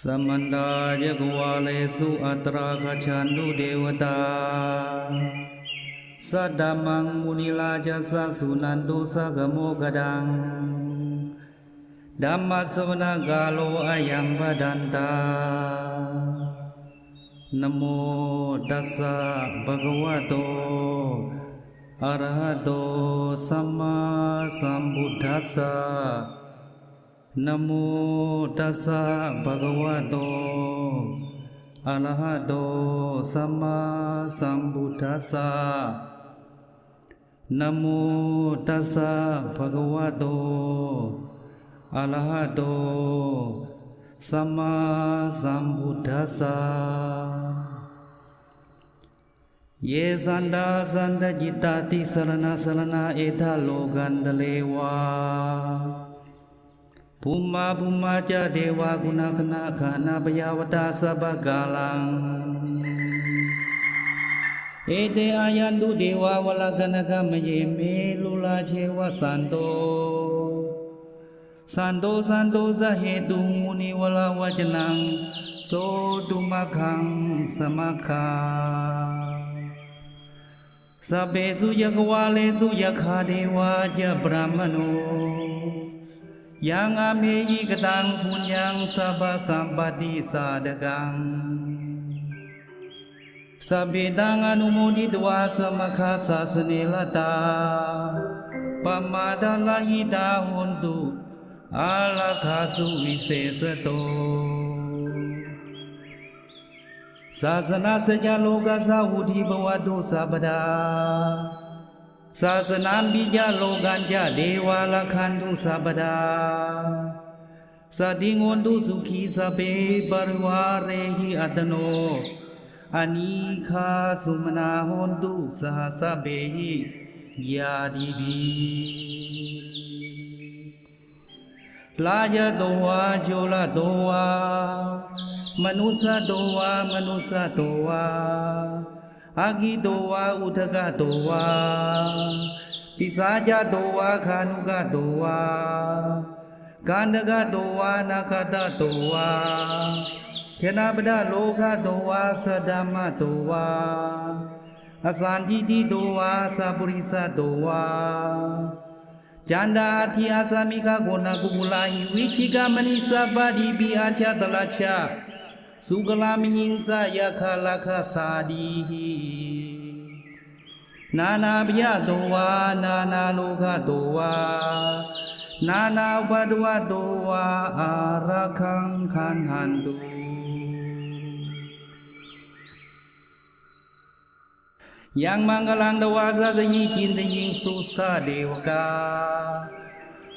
สัมมันตาเยกวาเลสุอัตราคชันตุเดวตาสัตตมังมุนิลาจัสสะสุนันตุสักโมกดังธัมมัสสวนะกาโลอายังปดันตานะโมตัสสะภะคะวะโตอะระหะโตสัมมาสัมพุทธัสสะนะโมตัสสะภะคะวะโตอะระหะโตสัมมาสัมพุทธัสสะนะโมตัสสะภะคะวะโตอะระหะโตสัมมาสัมพุทธัสสะเยสันดาสันตจิตาติสรณะสรณะเอธาโลกันตะเลวาภูมาภูมาจาเดวากุณาคณะขานาปยาวตาสัพพกาลังเอเตอายันตุเดวาวลกนกมเยเมลุลาเชวะสันโตสันโตสันโตสะเหตุมุนิวลาวจนังโสตุมะขังสมะคาสัพเพสุยกวาเลสุยคาเดวาจะบรามโนยังอาเมยิกตังปุญญังสัพพสัมปติสาดกังสัพเพตังอนุโมทิตวาสมคาสาสเนลตาปมาดาลาหิตาหุนตุอาลาคาสุวิเศษโตศาสนาสัจโลกสาวุธิภวตุสัพพดาศาสนาปิจโลกันจเดวาลคันตุสัพพดาสัตถิงวนตุสุขีสัพเพปริวาเรหิอัตโนอานิคาสุมนาหนตุสหสัพเพหิญาติภิลายะโตวาโจลโตวามนุสสะโตวามนุสสะโตวาอากิโตวาอุทกะโตวาปิสาจโตวาคานุกะโตวากันดกะโตวานาคตะโตวาเทนะปดะโลกะโตวาสัทธมะโตวาอสันติติโตวาสัพพุริสะโตวาจันดาทิอาสามิกาโกนากุกุลาหิวิชิกามณิสัพพะดิปิอาชาตลาชาสุกลามิหิงสายาคาลาคาสาดีหินานาปยะโตวานานาโลกะโตวานานาอุปาดวะโตวาอาระคังขันหันตุยังมังกลังดวาสะสยิจินตยิงสุสะเดวกา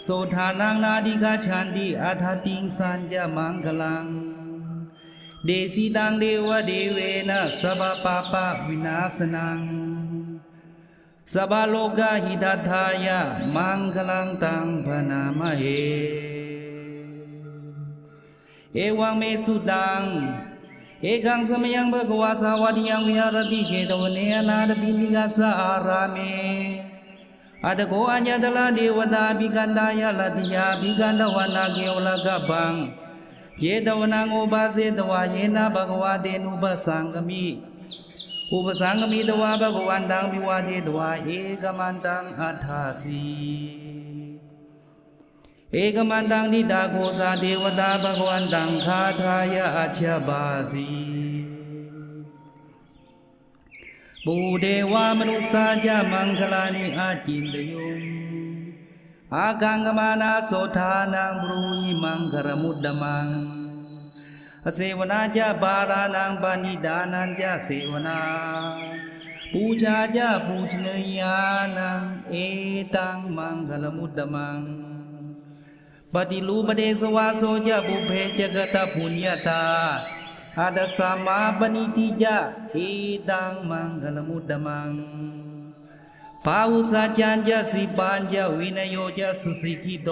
โสธานังนาดิกาชันติอาทัติงสัญญามังกลังเดสิตังเดวะเดเวนะสัพพปาปะวินาศนังสัพพโลกาหิตัทธายะมังกลังตังพนามะเหเอวังเมสุตังเอกังสมยังภะคะวะสาวะติยังวิหารติเจตวเนอนาถปิณิกาสอาราเมอัตโกอัญญตละเดวตาภิกันตายะลติยาภิกันตวนาเกวลกะปังเจตวนังอุปาเสตวะเยนะภะคะวะเตนุปสังกมิอุปสังกมิตวะภะคะวันตังวิวาเทตวะเอกมันตังอัฏฐาสีเอกมันตังนิดาโคสาเทวตาภะคะวันตังคาทายะอัจฉบาสีปูเดวามนุสสาจามังคลานิอาจินตยุงอากังกมานาโสธานังบรูหิมังครมุดดมังอเสวนาจาบารานังปานิดานันจาเสวนาปูชาจาปูชนียานังเอตังมังคลมุดดมังปฏิรูปเดสวาโสจาปุเพจกตปุญญาตาอาดัสสามาปณิติจาเอตังมังคลมุดดมังภาวุสัจจันจะสิปัญจะวินโยจะสุสิกิโต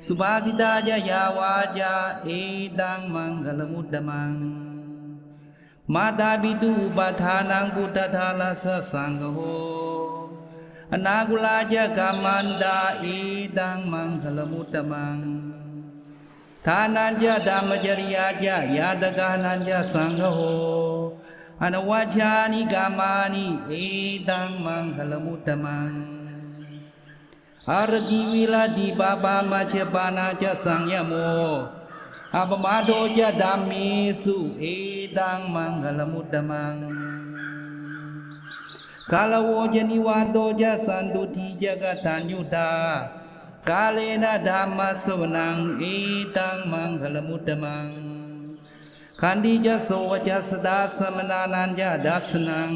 สุภาสิตาจะยาวาจาเอตังมังคลมุดดมังมาตาปิตุอุปทานังพุทธทาลัสสะสังฆโหอนากุลาจะกามันดาเอตังมังคลมุดดมัง ทานันจะธรรมจริยาจะยาตกานันจะสังฆโหอนวัชานิกามานิเอตังมังคลมุตตมังอารติวิลาติปาปามาเชปานาจะสังยโมอัปมาโดจะดัมมิสุเอตังมังคลมุตตมังกาลโวจนิวาโตจะสันตุทิจกตัญญูตากาเลนะธรรมสวนังเอตังมังคลมุตตมังขันธิจะโสวจะสดาสมนานันจะดัสนัง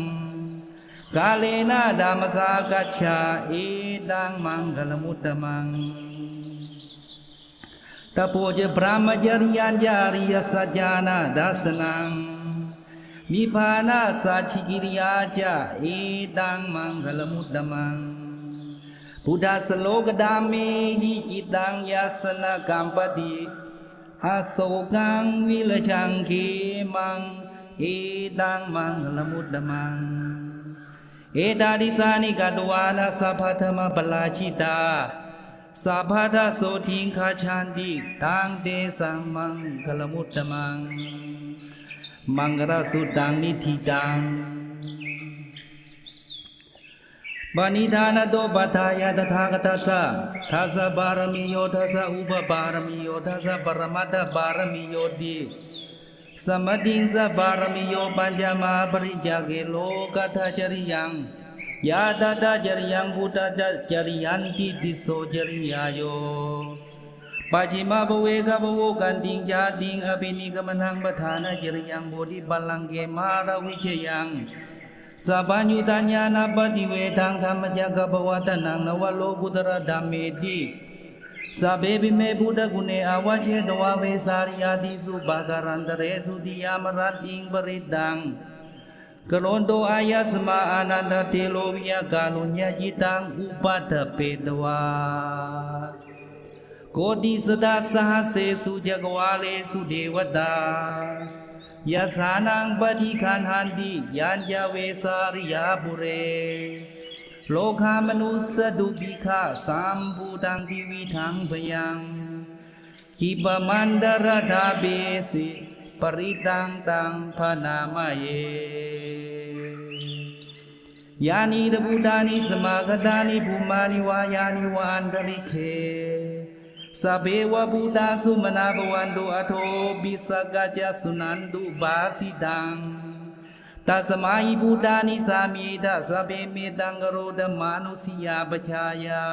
กาเลนะธรรมสากัจฉาเอตังมังคลมุตตมังตะโพจะพระมจริยัญญาริยสัจจานาดัสนังนิพพานาสัจฉิกิริยาจะเอตังมังคลมุตตมังพุทธสโลกดามิหิจิตังยัสสนะกัมปติอาโศกังวิลชังขีมังเอตังมังคลมุตตมังเอตาดิสานิกตวานาสัพพธรรมปลาชิตาสัพพะทะโสทิงคาชันติตังเตสังมังคลมุตตมังมังกรสุตังนิธิตังปณิธานโตปัฏฐายะตถาคตตะทัสสะบารมิโยทัสสะอุปบารมิโยทัสสะปรมัตถบารมิโยติสมติงสะบารมิโยปัญจมหาปริจเกโลกัตถจริยังยาตตะจริยังพุทธะจริยันติติโสจริยาโยปัจฉิมภเวกภโวกันติงจาติงอภินิกมนังปทานจริยังโพธิปัลลังเกมาราวิเชยังสัพพัญญุตัญญาณปฏิเวทังธรรมจักรภวตนังนวโลกุตระธัมเมติสัพเพปิเมพุทธกุเนอวัชเชตวะเวสาริยาติสุภาการันตเรสุติยามรัตติงปริตังกโลนโตอายสมาอานันตเทโลวิยกาลุญญจิตังอุปัฏฐเปตวาโกติสตาสหเสสุจักวาเลสุเดวตายาสานังปฏิคันหันติยัญจเวสาริยาปุเรโลกามนุสดุปิฆาสัมพุตังทิวิทังพยังกิปมันดรธาเบสิปริตังตังพนามเยยานิตบุตานิสมากตานิภูมานิวายานิวอันตริเคสัพเพวะพุทธาสุมนาภวันตุอโทปิสกัจจสุนันตุบาสิตังตัสมาหิพุทธานิสามิทัสสะเพเมตังกโรธมานุสิยาปชายา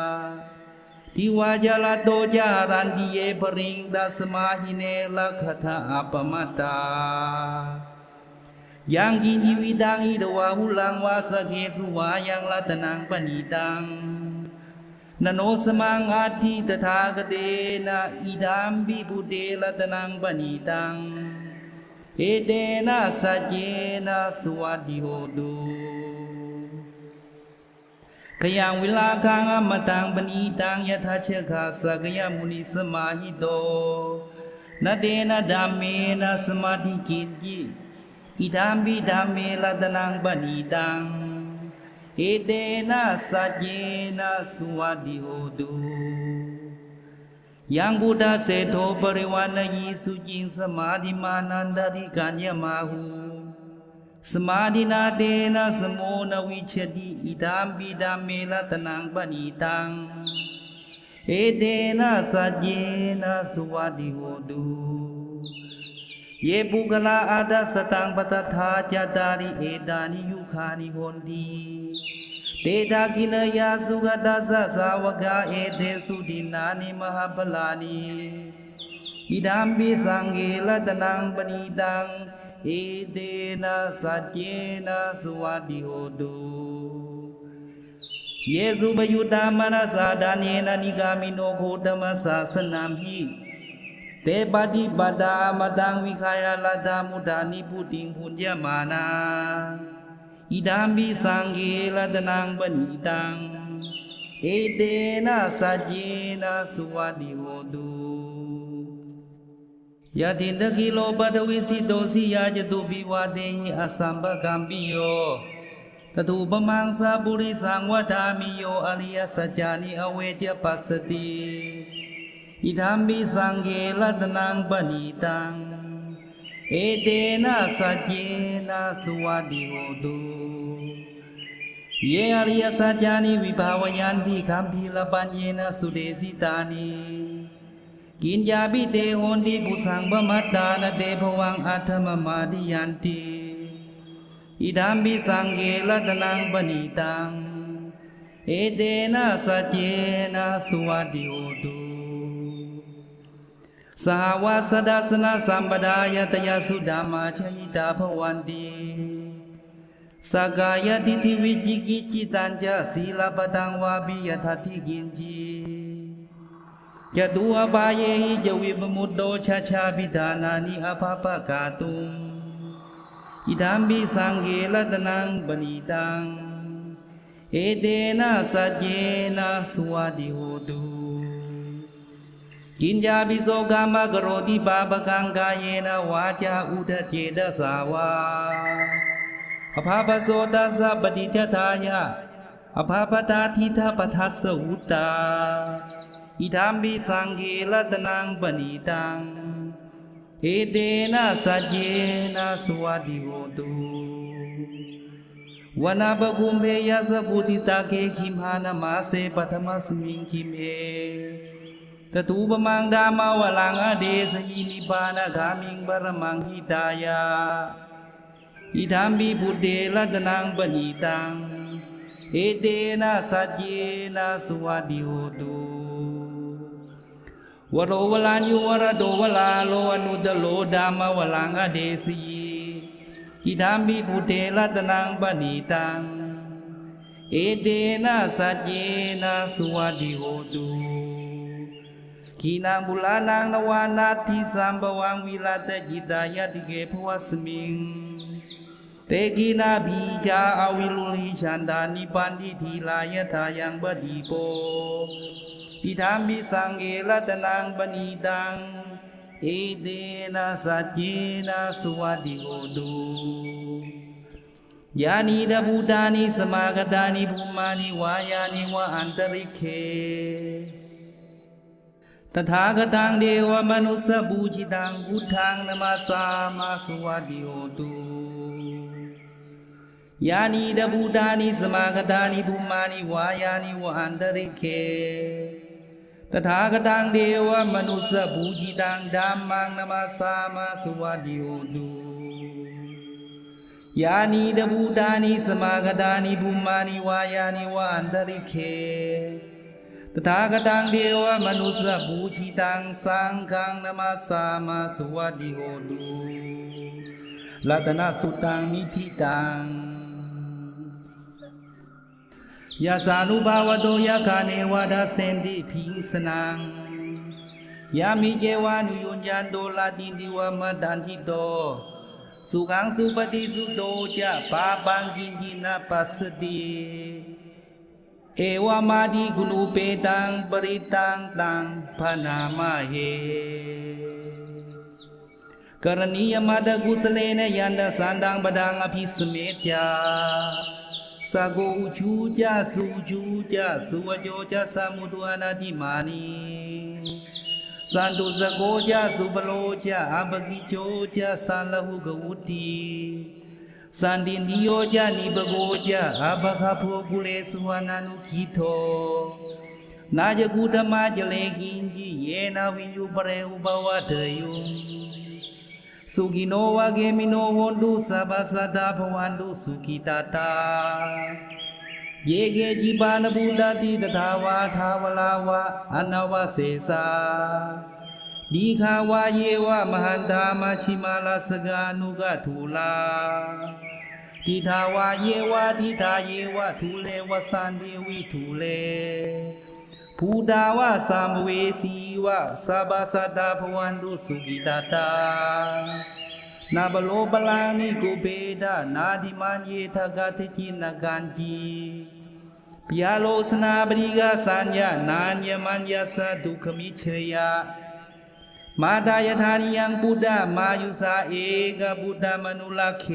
ทิวาจาลโตจารันติเยปริงตัสมาหิเนลัคถาอัปมัตตายังกินจิวิตังอิดวาหุลังวาสเกสุวายังรัตนังปณิตังนโนสมังอาทิตถาคเตนะอิดัมปิพุเตรัตนังปณิตังเอเตนะสัจเจนะสุวัตติโหตุขยังวิลาคังอมตังปณิตังยถาเชขาสักยมุนิสมาหิโตนะเตนะธัมเมนะสมาธิกินจิอิดัมปิธัมเมรัตนังปณิตังเอเตนะสัจเจนะสุวัตติโหตุยังพุทธเสโทปริวานยิสุจิงสมาธิมานันตริกัญญมาหูสมาธินาเตนะสโมนวิชติอิดัมปิธัมเมรัตนังปณิตังเอเตนะสัจเจนะสุวัตติโหตุเยปุกลาอาดัสตังปตถาจตาริเอตานิยุคานิโหนติเตตาคินยาสุขตัสสะสาวกาเอเตสุดินานิมหาปลานิอิดัมปิสังเกรัตนังปณิตังเอเตนะสัจเจนะสุวัตติโหตุเยสุปยุตตามนัสสะดาเนนะนิกามิโนโคตมัสสะสนัมหิเตปฏิปัตตามตังวิขายาลตามุทานิพุติงพุญญมานาอิดัมปิสังเกรัตนังปณิตังเอเตนะสัจเจนะสุวัตติโหตุยะตินตะกิโลปัตวิสิโตสิยาจตุปิวาเตหิอสัมปกัมปิโยตถุปมังสาปุริสังวทามิโยอริยสัจจานิอเวจปัสสติ อิธัมปิสังเกรัตนังปณิตังเอเตนะสัจเจนะสุวัติโหตุเยอริยสัจจานิวิภาวยันติคัมภีรปัญเยนะสุเดสิตานิกินจาปิเตโหนติปุสังปมัตตานะเตภวังอัตถมมาดิยันติอิธัมปิสังเกรัตนังปณิตังเอเตนะสัจเจนะสุวัติโหตุสหวาสดาสนะสัมปดายตยสุดามาชยิตาภวันติสกายติทิวิจิกิจิตัญจะศีลปตังวาปิยทัตถิกินจีจตุอบายเหิจวิปมุตโตชาชาปิธานานิอภาปกาตุงอิธัมปิสังเกรัตนังปณิตังเอเตนะสัจเจนะสุวัติโหตุกินจาปิโสกามกโรติปาปกังกายเยนะวาจาอุทเจตสาวาอภาปโสตัสสะปฏิจจทายะอภาปตาทิทาปทัสสอุตตาอิธัมปิสังเกรัตนังปณิตังเอเตนะสัจเจนะสุวัติโหตุวนาปกุมเพยสพุทิตาเกขิมหานามาเสปัทมัสมิงคิเมตตูปมังดามาวลังอเดสยินิปานะกามิงปรมังหิตายาอิธัมปิพุทเทรัตนังปณิตังเอเตนะสัจเจนะสุวัติโหตุวโรวลาญุวรโดวลาโลอนุตโลดามาวลังอเดสยีอิธัมปิพุทเทรัตนังปณิตังเอเตนะสัจเจนะสุวัติโหตุกีนังบุลานังนวานาทิสัมภวังวิลาตจิตายติเกภวสมิงเตกีนาบีจาอวิลุลิฉันดานิปันติทีลายทายังบดีโกอิธัมปิสังเกรัตนังปณิตังเอเตนะสัจเจนะสุวัติโหตุยานิดาภูตานิสมากตานิภูมานิวายานิวะอันตริเคตถาคตังเดวมนุสสบูชิตังพุทธังนมัสสามาสุวัติโหตุยานิดาภูตานิสมากตานิภูมานิวายานิวะอันตริเคตถาคตังเดวมนุสสบูชิตังธัมมังนมัสสามาสุวัติโหตุยานิดาภูตานิสมากตานิภูมานิวายานิวะอันตริเคตถาคตังเดวมนุสสบูชิตังสังฆังนมัสสามาสุวัติโหตุรัตนสุตังนิธิตังยาสานุภาวโตยะคาเนวะดาเสนติภิสนังยามิเจวานุยุญญาโตลาตินติวะมะดันทิโตสุขังสุปฏิสุโตจะปาปังกินจินะปัสสติเอวามาดิกุนุเปตังปริตังตังพนามาเหกรณียมาตกุสเลนยันตสันดังปดังอภิสเมจาสะโกอุจูจาสุจูจาสุวโจจาสมุตุอนาติมานีสันตุสะโกจาสุปโลจาอัปกิโจจาสันลหุกวุติสันตินิโยจานิปโกจาอัปคาโภกุเลสุวานานุขิโตนาจกุธรรมาจเลกินจิเยนาวิญญูปเรอุปวัตยุสุขิโนวะเกมิโนโหนตุสัพพสัตตาภวันตุสุขิตาตาเยเกจิปานภูตติตถาวาทาวลาวะอนาวะเสสาดีขาวาเยวะมหันตามาชิมาลาสกานุกะทูลาทิทาวาเยวะทิทาเยวะทูเลวะสันเดวิทูเลภูตาวะสามเวสีวะสัพพสัตตาภวันตุสุขิตาตานาบโลปลานิกุเปดานาดิมันเยทกาเทจินกันจีปิยาโลสนาบริกาสัญญานานยมันยาสะดุขมิเชยะมาตายธานิยังพุทธมายุสาเอกพุทธมนุลเค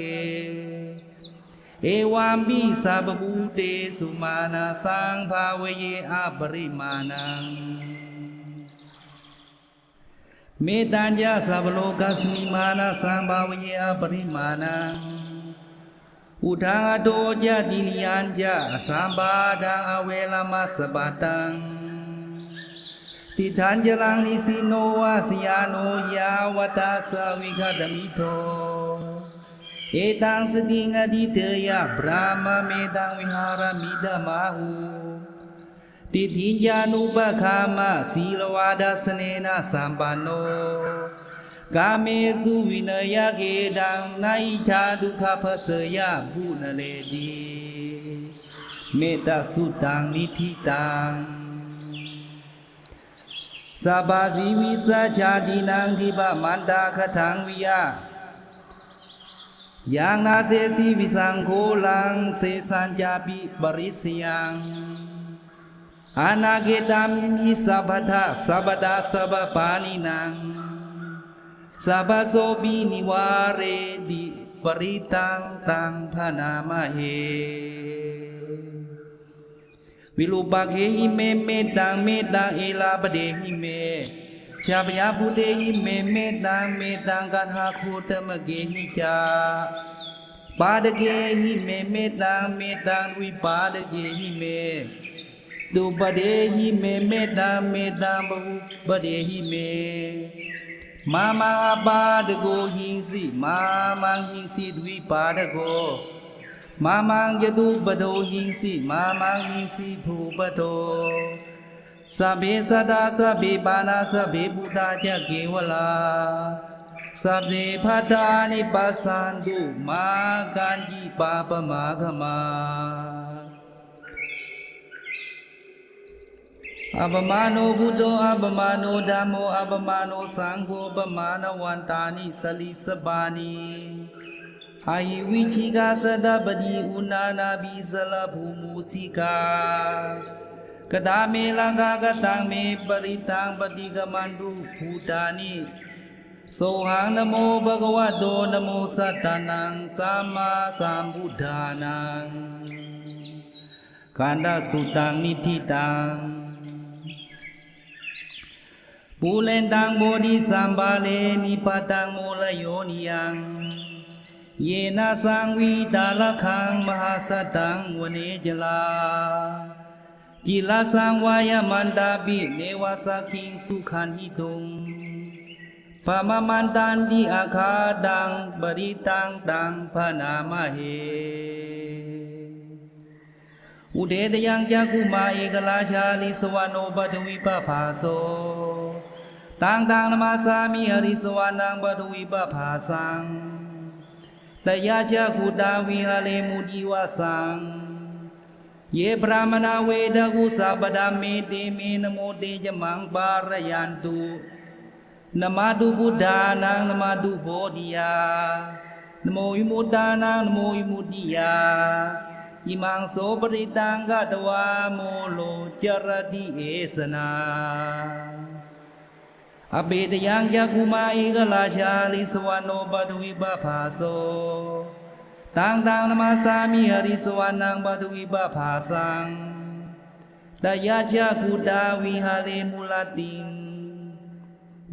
เอวามบิสัพพุเตสุมานาสังภาเวเยอปริมาณัง เมตัญญาสัพพโลกัสมิมานะสัมภาวเยอปริมาณังอุทังอโตจติลิยัญจะสัมปาทังอเวลามัสสะปะตังติทัญจลังนิสิโนวาสิยาโนยาวตาสวิคตมิโตเอตังสติงอธิเตยะพระมเมตังวิหารมิดมาหูติทิญญานุปคามะศีลวาดาสเนนะสัมปันโนกาเมสุวินยเกดังนาอิชาดุขภัสสยะภูนเลติเมตตาสุตังนิธิตังสัพพะสีวิสัชาตินังทิปะมันตาคทังวิยะยังนาเสสีวิสังโฆลังเสสัญจาปิปริสยังอนาเกตัมมิสัพพทะสัพพตาสัพพปานินังสัพพโสปินิวาเรติปริตังตังพนามเหวิรูปะเขหิเมเมตังเมตังเอลาปเดหิเมชาปยาพุเตหิเมเมตังกันหาคูตมะเกหิจาปาดเกหิเมเมตังวิปาดเกหิเมตุปเดหิเมเมตังบุปเดหิเมมามังอปาดโกหิงสิมามังหิงสิวิปาดโกมามังจตุปโดหิงสิมามังหิงสิภูปโตสัพเพสัตตาสัพเพปานาสัพเพพุทธาจะเกวลาสัพเพพัทธานิปัสสันตุมากันจิปาปมาฆมาอัปมาโนพุทโธอัปมาโนธัมโมอัปมาโนสังโฆอัปมาณวันตานิสลิสปานิอาหิวิชิกาสตปฏิอุณานาภิสลภูมุสิกากตาเมลังกากตังเมปริตังปฏิกมันตุภูตานิโสหังนโมภะคะวะโตนโมสัตตานังสัมมาสัมพุทธานังกันดาสุตังนิธิตังปูเลนตังโบธิสัมบาเลนิปตังโมลโยนิยังเยนะสังวิตาลคังมหาสตังวเนจลาจิลาสังวายมันตาปิเนวาสักขิงสุขันหิตุงปะมะมันตันติอาคาดังบริตังตังพนามเหอุเดตยังจักกุมาเอกลาชาลิสวานโนปทวิปภาโสตังนมาสามิหริสวานังปทวิปภาสังตยาจักขุตาวิหะเลมุดีวาสังเยปรามนาเวทกุสัพพดาเมเตเมนโมเตจมังปารยันตุนมาตุพุทธานังนมาตุโพธิยานโมวิมุตตานังนโมวิมุตติยาอิมังโสปริตังกตวาโมโลจรติเอสนาอเปตยังจักขุมาเอกลาชาลิสวานโนปทวิปภาโสตังนมาสามิหริสวานังปทวิปภาสังตยาจักขุตาวิหะเลมุลติง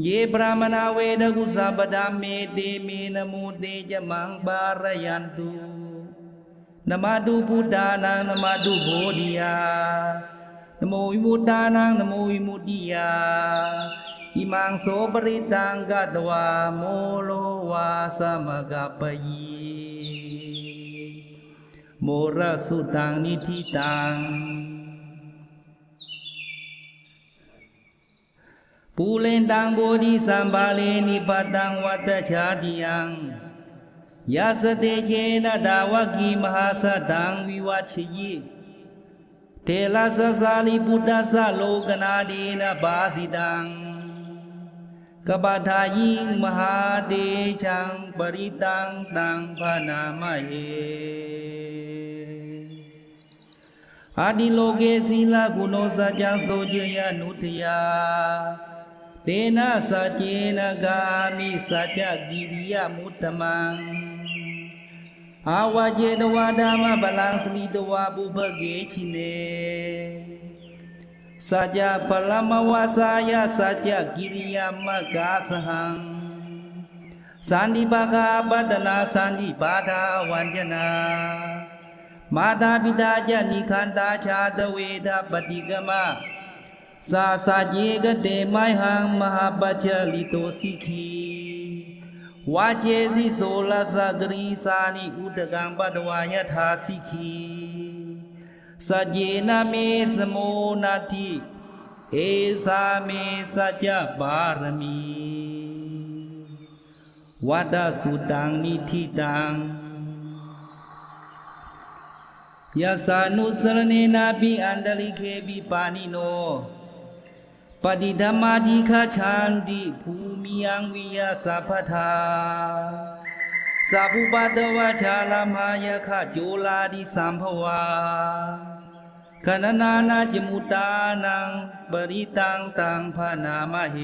เยปรามนาเวทกุสัพพดาเมเตเมนโมเตจมังปารยันตุนมาตุพุทธานังนมาตุโพธิยานโมวิมุตตานังนโมวิมุตติยาอิมังโสปริตังกตวาโมโลวาสมกปยีโมระสุตังนิธิตังปูเลนตังโบธิสัมบาเลนิปตังวัตชาติยังยาสเตเจนะดาวกีมหาสตังวิวัชยิเทลาสสาลิพุทธสโลกนาดีนะบาสิตังกบฏายิงมหาเดชังปริตังตังพนามเหอาดิโลเกศีลกุโนสัจจังโสเจยานุทยาเตนะสัจเจนะกามิสัจจกิริยมุตตมังอาวาเจตวาดามะบาลังสลิตวาบุพเกชิเน สัจจะปรมวาสายาสัจจะกิริยามกาสหังสันติปกาปัตนาสันติปาทาวันจนามาตาปิตาจนิคันตาชาตเวทปฏิกมะสาสะเจกเตไมหังมหาปัจจลิโตสิกีวาเจสิโสลสกรีสานิอุตกังปัตวายทาสิกีสัจเจนะเมสโมนาทิเอสาเมสัจจะบารมีวัดสุตังนิธิตังยาสานุสรเนนาปิอันตลิเคปิปานิโนปฏิธรรมาธิคาชันติภูมิยังวิยาสัพพทาสัพพุปัตตวชาลามายะขะโจลาดิสัมภวาขณนานาจมุตานังปริตังตังพนามเห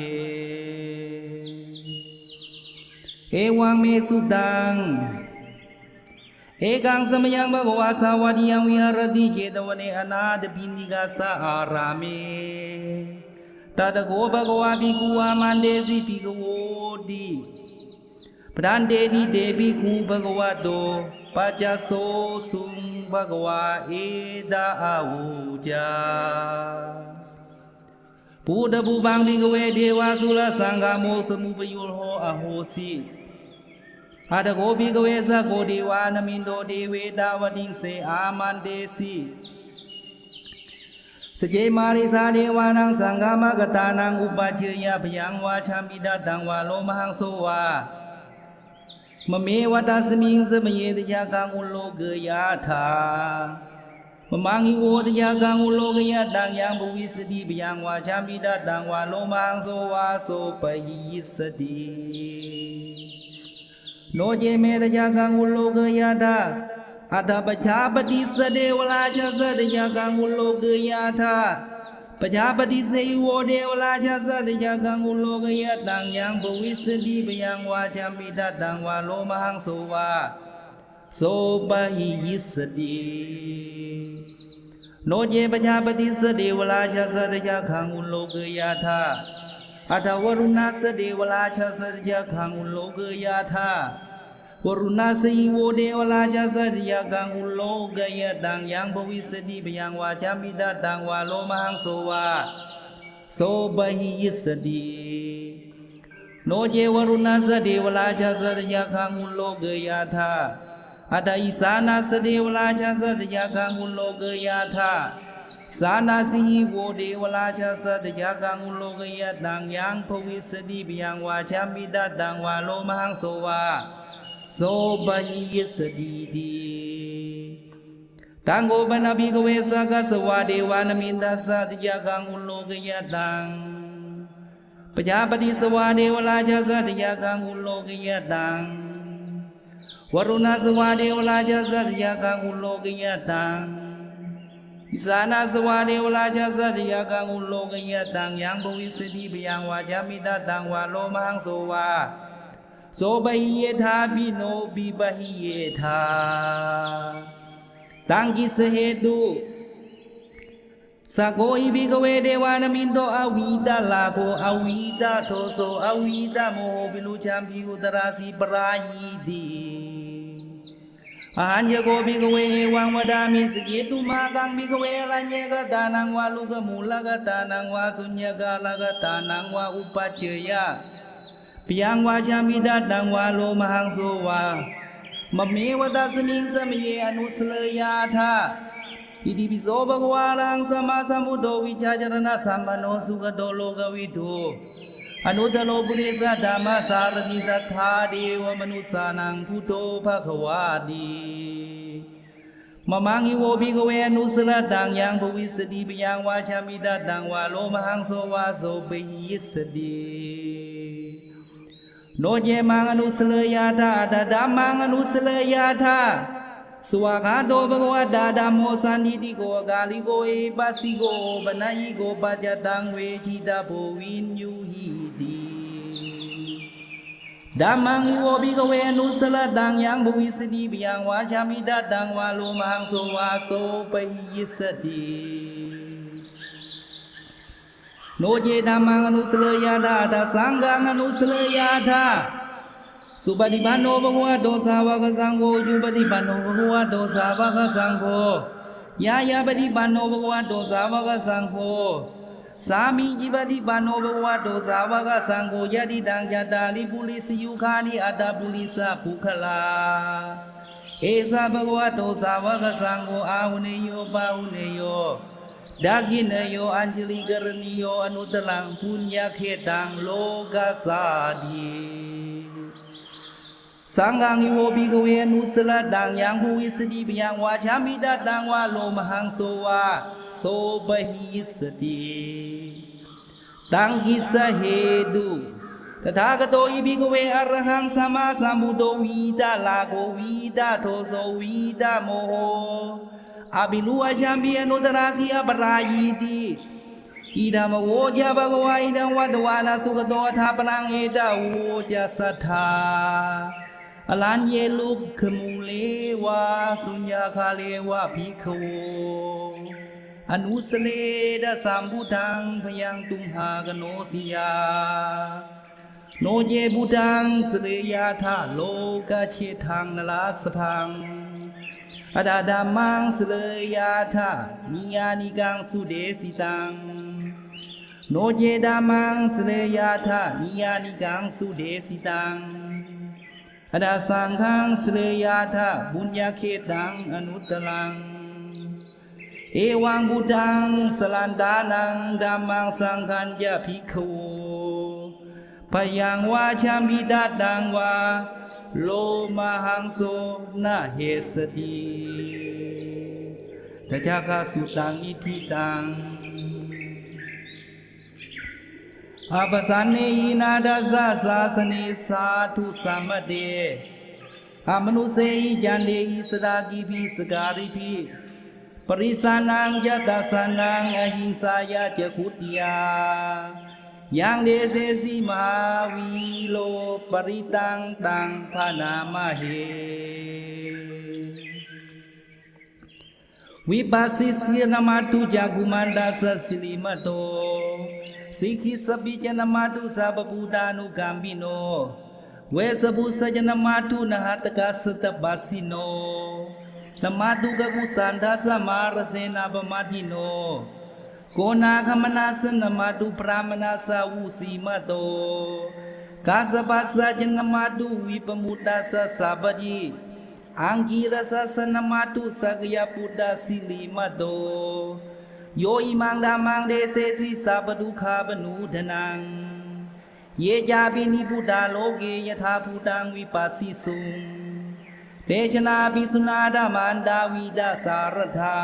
เอวังเมสุตังเอกังสมยังภควาสาวัติยังวิหารติเจตวเนอนาถปิณิกาสาอารามิตตะโกภควาภิกขุอามันเดสิภิกขโวติพระันเตนิเตภิกขุภควะโตปัจจโสสุงภควาเอตาอาวุจาปุถะปุปังภิกขเวเทวาสุรสังฆโมสมุปโยโหอโหสิอาตโกภิกขเวสะโกเทวานมินโตเทเวตาวติงเสอามันเตสิสเจมาริสาเทวานังสังฆามกตานังอุปาเชยพยังวาชามิดาตังวาโลมหังโสวามะเมวตัสมิงสมเยตยากังอุโลกยาธามะมังหิโวตยากังอุโลกยาตังยังภวิสติพยังวาชามิดาตังวาโลมหังโสวาโสปหิยิสติโนเจเมตยากังอุโลกยาธาอัตถปชาปฏิสเดวราชสัตยากังอุโลกยาธาปชาปฏิเสยโวเดวราชสัตยากังอุโลกยาตังยังภวิสติพยังวาชามิดาตังวาโลมหังโสวาโสปหิยิสติโนเจปชาปฏิสเดวราชสัตยากังอุโลกยาธาอัตถวรุณสเดวราชสัตยากังอุโลกยาธาวรุณาสีโวเดวราชสัตยากังอุโลกยะตังยังภวิสติพยังวาชามิดาตังวาโลมหังโสวาโสปหิยิสติโนเจวรุณาสเดวราชสัตยากังอุโลกยะธาอัตถอิสานาสเดวราชสัตยากังอุโลกยะธาสานาสีโวเดวราชสัตยากังอุโลกยะตังยังภวิสติพยังวาชามิดาตังวาโลมหังโสวาโสปหิยิสติติตังโกปนะภิกขเวสักขะสวะเดวานมินตัสสะติยากังอุโลกยะตังปชาปฏิสวะเดวราชสัตยากังอุโลกยะตังวรุณสวะเดวราชสัตยากังอุโลกยะตังอิสานาสวะเดวราชสัตยากังอุโลกยะตังยังภวิสติพยังวาชามิดาตังวาโลมหังโสวาโสปหิเยธาปิโนปิปหิเยธาตังกิสเหตุสะโกอิภิกขเวเทวานมินโตอวิตาลาโคอวิตาโทโสอวิตาโมปิลุชัมพิอุตราสีปรายิติอาหันยโกภิกขเวเอวังวดามิสเกตุมากังภิกขเวอรัญญกตานังวาลุกมูลกตานังวาสุญญกาลกตานังวาอุปัชเชยะพยังวาชามิดาตังวาโลมหังโสวามะเมวตัสมิงสมเยอนุสเลยาธาอิติปิโสภควาลังสัมมาสัมพุทโธวิชาจารณะสัมปันโนสุขโตโลกวิทูอนุตตโลปุริสธรรมสารถิตถาเดวมนุสานังพุทโธภควาติมะมังอิโวภิกขเวอนุสรตังยังภวิสติพยังวาชามิดาตังวาโลมหังโสวาโสปหิยิสติโนเจมังอนุสเลยาธาอัตถามังอนุสเลยาธาสวากาโตภควตาธัมโมสันติโกกาลิโกเอปัสสิโกปนัยโกปัจจตังเวทิตาโพวินยูหิติธัมมังอิโวภิกขเวอนุสรตังยังภวิสติพยังวาชามิดาตังวาโลมหังโสวาโสปหิยิสติ โนเจธรรมังอนุสเลยาธาตสังฆังอนุสเลยาธาสุปฏิปันโนภควโตสาวกสังโฆจุปฏิปันโนภควโตสาวกสังโฆยายาปฏิปันโนภควโตสาวกสังโฆสามีจิปฏิปันโนภควโตสาวกสังโฆยะติตังจัตตาลิปุริสยุคานิอัตตปุริสภุคลาเอสะภควโตสาวกสังโฆอาหุเนโยปาหุเนโยดากินโยอัญชลิกรณีโยอนุตตรังปุญญเขตังโลกัสสาดีสังฆังอิโวภิกขเวอนุสลตังยังภูวิสติปยังวาชามิตตังวาโลมหังโสวาโสปหิสติตังกิสเหตุตถาคโตอิภิกขเวอรหังสัมมาสัมพุทโธวิตาลาโกวิตาโทโสวิตาโมโหอภิลุอาชัมปิอนุตตราสีอปรายิติอิดามโวจาภควาอิดังวัตวานาสุขโตทัปนังเอตโวจะสัทธาอลันเยลุกขมูเลวาสุญญาคาเลวะภิกขโวอนุสเลดสัมพุทังพยังตุมหากโนสิยาโนเจบุตังสเลยาธาโลกาเชทังนลาสพังอดาดามังสเลยาธานิยานิกังสุเดสิตังโนเจดามังสเลยาธานิยานิกังสุเดสิตังอดาสังฆังสเลยาธาบุญญาเขตังอนุตตรังเอวังบุตังสลันดานังดัมมังสังฆัญญาภิกขโวพยังวาชามิตตังวาโลมหังโสนะเหสติทจักสุตังอิทิตังอาปสานเนหินาดัสสะสาสเนสาธุสัมมเตอมนุเสหิจันเดหิสดากิภิสการิภิปริสานังยตัสสนังอหิงสายะเจคุติยายังเดเสสีมหาวีโลปริตังตังพานามเหวิปัสสิสีนมาตุจักุมันดัสสิลิมโตสิกขิสปิจนมาตุสัพพุตานุกัมปิโนเวสบุสจนมาตุนหัตกัสสตปัสสิโนนมาตุกกุสันทัสสมารเสนาปมาทิโนโกนาคมนาสนมาตุพรามนาสาวุสีมโตกาสปัสสะจนมาตุวิปมุตตาสสะปจิอังกีรสสนมาตุสักยปุตตาสิลิมโตโยอิมังดามังเดเสสิสัพดุขาปนุธนังเยจาปินิพุทธาโลเกยถาภูตังวิปัสสิสุงเดชนาปิสุนาดามันดาวิดาสารธา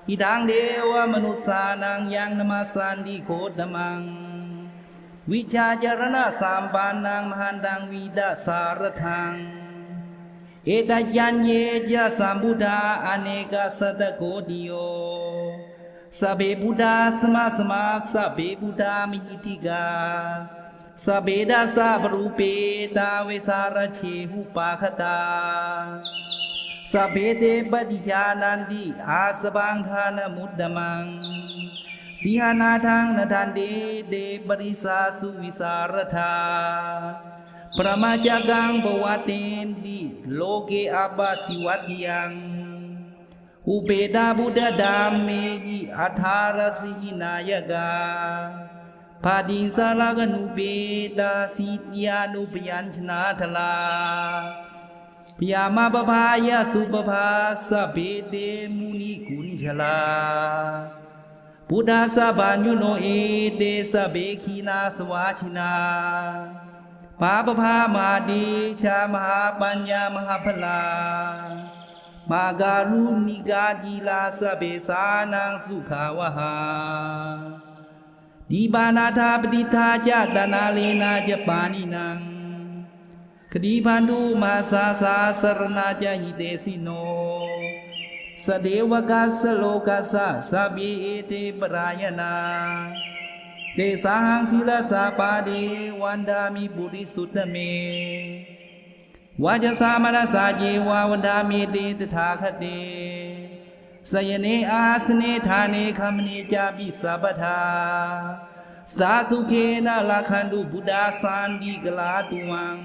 อิทังเดวมนุสานังยังนมัสสันติโคตมังวิชาจารณะสามปานังมหันตังวิดาสารทังเอตจันเยจะสัมพุทธาอเนกสัตโกติโยสัพเพพุทธาสมาสมาสัพเพพุทธามิหิติกาสัพเพดัสสะปรูเปตาเวสารเชหุปาคตาสัพเพเตปฏิจานันติอาสบังทานมุตตมังสีหานาทังนทันเดเดปริสาสุวิสารธาปรมาจักังปวัตเตนติโลเกอาบาติวัตยังอุเปตาบุตดามเมหิอัฏฐารสิหินายกาภาดิสารกนุเปตาสิยานุปยัญชนะทลาพยามาปภายาสุปภาสเปเตมุนิกุญชลาพุทธาสะบัญญุโนเอเตสะเบขีนาสวาชินาปาปภามาดีชามหาปัญญามหาพลามาการุณิกาจีลาสะเบสานังสุขาวหาดีบานาธาปฏิทาจาตนาเลนาจปานินังคดีพันธุมาสาสาสรณาจหิเตสิโนสเดวกัสโลกัสสะสัพเพเอเตปรายนาเตสาหังศิลาสาปาเดวันดามิปุริสุตตเมวาจสามนัสสาเจวาวันดามิเตตถาคเต สยเนอาสเนธาเนคัมเนจาปิสัพพทาสาสุเคนะลาคันตุบุดาสันติกลาตุวัง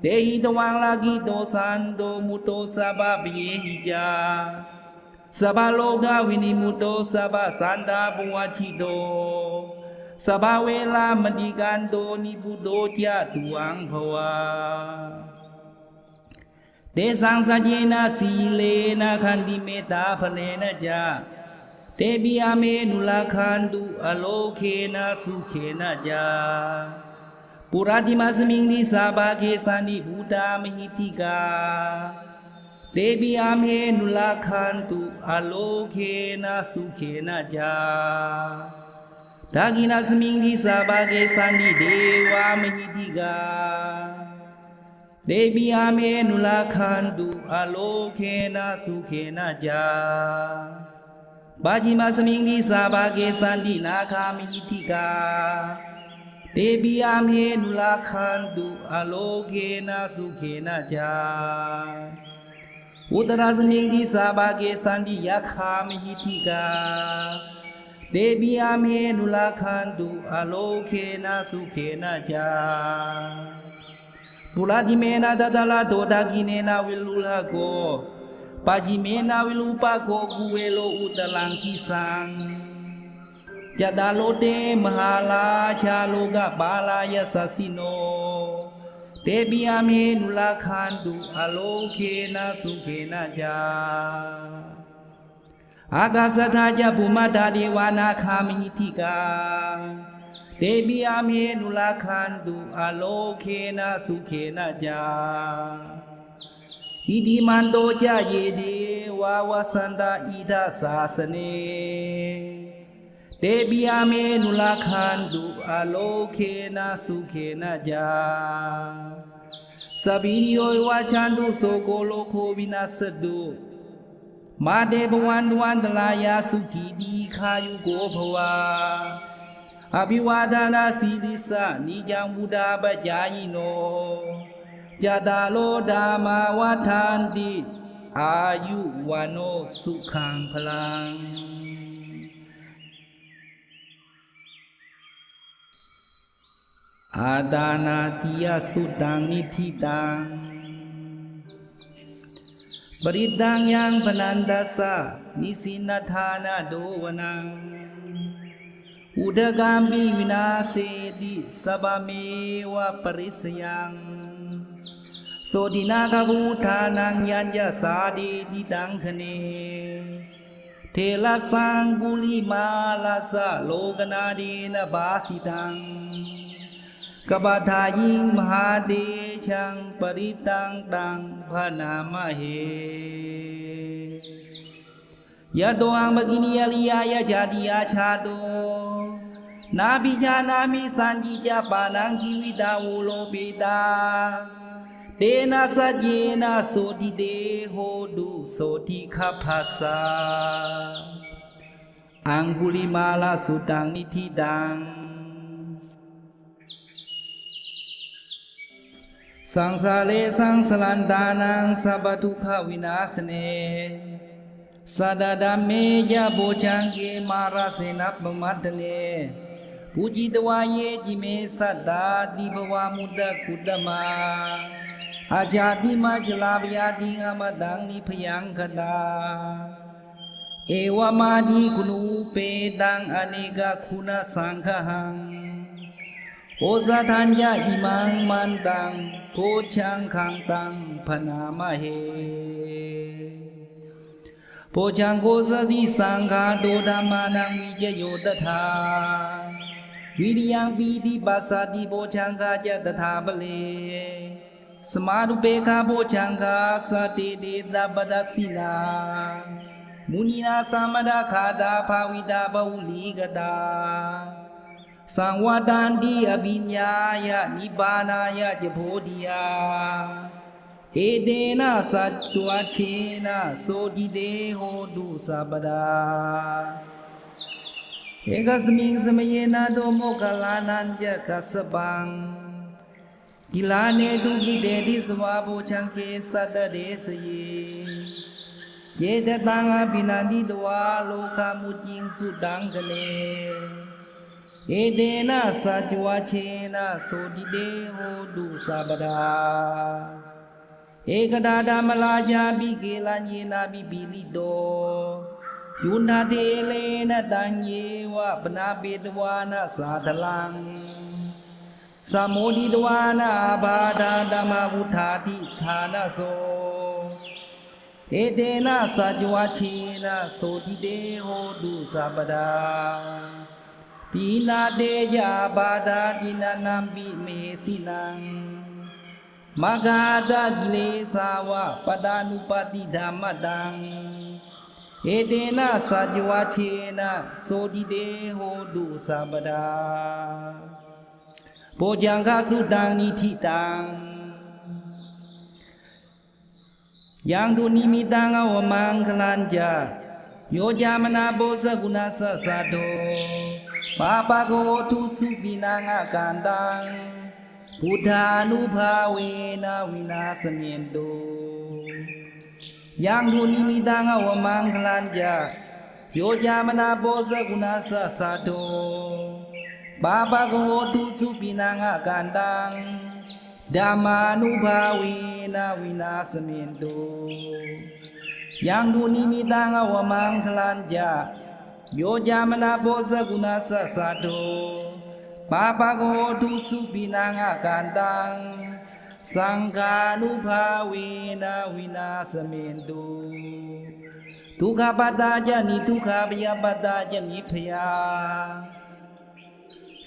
เตหิตวังลากิโตสันโตมุตโตสัพพะเปเยหิจาสัพพะโลกวินิมุตโตสัพพะสันตาปวัชชิโตสัพพะเวลามติกันโตนิพุตโตจาตุวังภวาเตสังสัจเจนะสีเลนะขันติเมตตาภเลนะจาเตปิยเมนุลาคันตุอโลเคนะสุเขนะจาปุราติมัสมิงดิสาบาเกสันติบูตามหิติกาเตปิยเมนุลาคันตุอโลเคนะสุเขนะจาดากินัสมิงดิสาบาเกสันติเดวามหิติกาเตปิยเมนุลาคันตุอโลเคนะสุเขนะจาบาจิมัสมิงดิสาบาเกสันตินาคามิหิติกาเตปิยเมนุลาคันตุอโลเคนะสุเขนะจาอุตราสมิงดิสาบาเกสันติยาคามิหิติกาเตปิยเมนุลาคันตุอโลเคนะสุเขนะจาปุราติเมนะตตะลาโตดากิเนนะวิลุลาโกปาจิเมนะวิลุปะโกกุเวโลอุตลังคิสังจตาโลเตมหาลาชาโลกะปาลายสัสสิโนเตปิยเมนุลาคันตุอโลเคนะสุเขนะจาอากาสทาจภูมิตาเดวานาคามิหิกาเตปิยเมนุลาคันตุอโลเคนะสุเขนะจาอิติมันโตจาเยเดวาวสันตาอิทัสสาสเนเตปิยเมนุลาคันตุอโลเคนะสุเขนะจาสัพพิริโยวาชันตุโสโกโลโควินาสตุมาเดภวันตวันตลายาสุขีดีคายุโกภวาอภิวาทานาสีลิสะนิจังบุดาปจายโนจตารโลธรรมาวัฏันติอายุวันโนสุขังพลังอาดานาติยสุตังนิธิตังปริตังยังพนันตัสสะนิสินทานาโดวนังอุดกามปิวินาเสติสัพพเมวะปริสยังโสตินาคภูธานังยัญญสาดีติตังคเนเทลสังกุลิมาลาสะโลกนาเดนะบาสิตังกบฏายิงมหาเดชังปริตังตังพนามเหยะโตอังบกินิยลิยายะจาติยาชาโตนาปิจานามิสันจิจาปานังชีวิตาวุโลปิตาเตนะสัจเจนะโสติเตโหตุโสติขัพพาสาอังคุลิมาลาสุตังนิธิตังสังสาเลสังสลันตานังสัพพทุกขวินาสเนสัดดาเมจาโบจังเกมาราเสนัปมัตเนปุจิตวาเยจิเมสัตตาติภวามุตตะคุตตมาอาจาติมาชลาบยาติงามตังนิพยังคตาเอวมาดิคุนูเปตังอเนกคุณสังฆหังโอสถัญญาอิมังมันตังโพชังขังตังพนามเหโพชังโคสติสังฆาโตธัมมานังวิจโยตถาวิริยังปีติปัสสติโพชังคาจตถาปเลสมารุเปคาโพชังคาสติเดตาปดัสสินามุนีนาสัมมดาคาตาภาวิตาภุลีกตาสังวาดันติอภิญญายะนิบานายะเจโพธิยาเอเดนะสัจจวัชเชนะโสติเตโหตุสัพพดาเอกสมิงสมเยนะโดโมกลานันจะกัสสบังกิลาเนตุกิเตติสวาโพชังเคสัตตเดสเย เจตตังอภินันทิตวาโลกามุจิงสุตังคะเนเอเดนะสัจวะเชนะโสติเตโหตุสัพพดาเอกดาดามลาจาบิเกลัญเยนะบิปิลิโตยุนทาเทเลนะตัญเยวะปนาเปตวานะสาทลังสามโมดิตวานะบาดาธรรมวุธาติฐานะโสเอเตนะสัจวะเชนะโสติเตโหตุสัพพดาปีนาเตจาบาดาตินานัมปิเมสินังมกาตะกิเลสาวะปดานุปติธรรมตังเอเตนะสัจวะเชนะโสติเตโหตุสัพพดาโพจังคสุตังนิธิตังยังตุนิมิตังอวมังคลัญจาโยจามนาโพสกุณาสัสสะโตปาปะโกทุสุปินังอากันตังพุทธานุภาเวนะวินาสเมนโตยังตุนิมิตังอวมังคลัญจาโยจามนาโพสกุณาสัสสะโตปาปะโกทุสุปินังอากันตังธัมมานุภาเวนะวินาสเมนโตยังตุนิมิตังอวมังคลัญจาโยจามนาโพสกุณาสัสสะโตปาปะโกทุสุปินังอากันตังสังฆานุภาเวนะวินาสเมนโตทุกขปัตตาจานิทุกขพยาปัตตาจานิพยา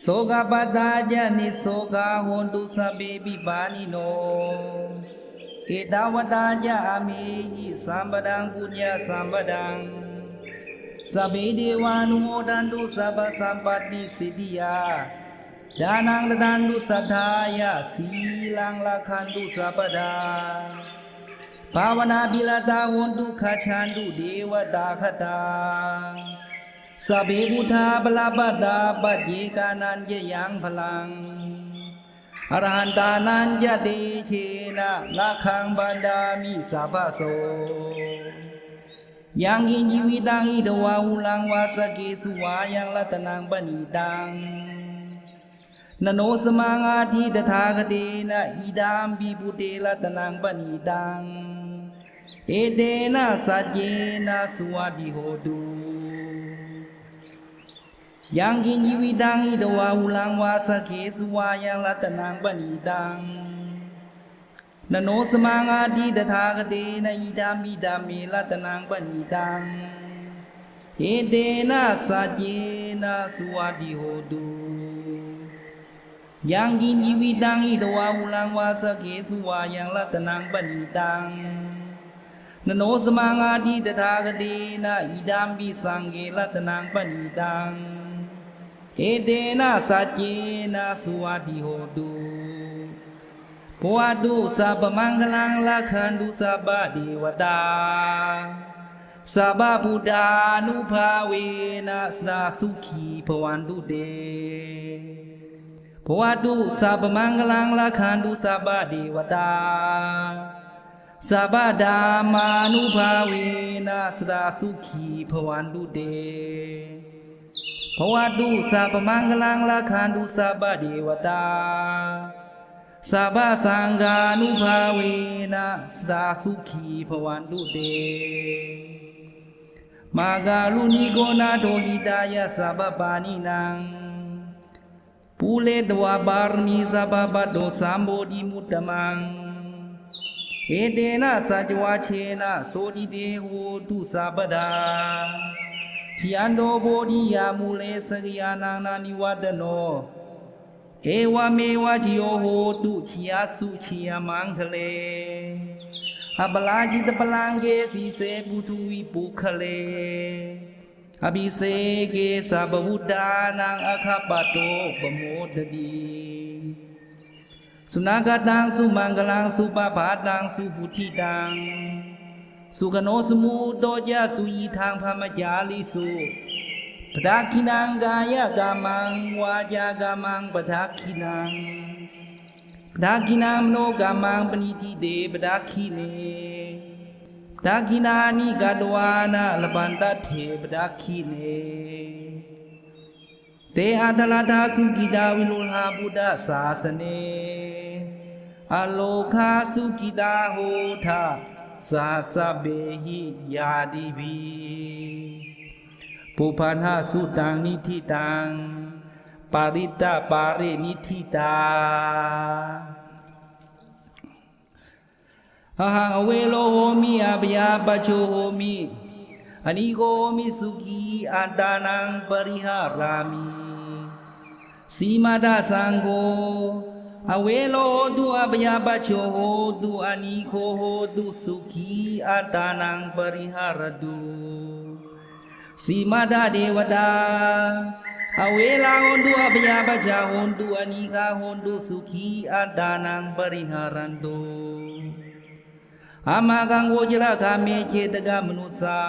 โสกปัตตาจานิโสกาโหนตุสัพเพปิปานิโนเอตาวตาจามิหิสัมปดังปุญญาสัมปดังสัพเพเทวานุโมทันตุสัพพสัมปติสิทธิยาดานังทันตุสัทธายะสีลังละคันตุสัพพดาภาวนาบิลตาโหนตุขัจฉันตุเทวตาคตาสัพเพพุทธาปลาปัตตาปัจเจกานันจะยังพลังอรหันตานันจะเตเชนะละคังบันดามิสัพพโสยังกินชีวิตังอิทวาหุลังวาสเกสุวายังรัตนังปณิตังนโนสมังอาทิตถาคเตนะอิดามปิปุเตรัตนังปณิตังเอเตนะสัจเจนะสุวัติโหตุยังกินชีวิตังอิทวาหุลังวาสเกสุวายังรัตนังปณิตังนโนสมังอาทิตถาคเตนะอิดามิดามิรัตนังปณิตังเอเตนะสัจเจนะสุวัติโหตุยังกินชีวิตังอิทวาหุลังวาสเกสุวายังรัตนังปณิตังนโนสมังอาทิตถาคเตนะอิดามิสังเกรัตนังปณิตังเอเตนะสัจเจนะสุวัติโหตุภวตุสัพพมังคลังละคันตุสัพพเทวตาสัพพพุทธานุภาเวนะสาสุขีภวันตุเตภวตุสัพพมังคลังละคันตุสัพพเทวตาสัพพธัมมานุภาเวนะสาสุขีภวันตุเตภวตุสัพพมังคลังละคันตุสัพพเทวตาสัพพสังฆานุภาเวนะสตาสุขีภวันตุเตมาการุณิโกนาโทหิตายะสัพพปานินังปุเลตวะบารมีสัพพปโตสัมโพธิมุตตมังเอเตนะสัจวะเชนะโสติเตโหตุสัพพดาทิอันโดโพธิยามุเลสกยานังนานิวัตโนเอวเมวะจิโยโหตุชิยาสุชิยมังคะเลอัปลาจิตปลังเกสีเสปุทุวิปุคะเลอภิเสเกสัพพุทธานังอะคปะโตปโมทติสุนักตังสุมังกลังสุปปาตังสุพุทธิตังสุขโนสมุโตจะสุยีทางพมจาลิสุปทักขินังกายกามังวาจากามังปทักขินังปทักขินังมโนกามังปณิทิเตปทักขิเน ดากินานิกาดวานาลปันตเทปดาคิเนเตอัตลาทาสุกิดาวิลุลหาบุดาสาสเนอโลคาสุกิดาโหทาสาสะเบหิยาดิบีปุพันหาสุตังนิธิตังปาริตาปารินิธิตาอะหังอเวโลโหมิอะปยาปโชโหมิอนิโกมิสุขีอัตตานังปริหารามิสีมาดาสังโฆอเวโลตุอะปยาปโชโหตุอนิโคโหตุสุขีอัตตานังปริหารตุสีมาดาเทวดาอเวลาโหตุอะปยาปจาโหตุอนิคาโหตุสุขีอัตตานังปริหารันตุอามากังโวจละกาเมเจตกามนุสา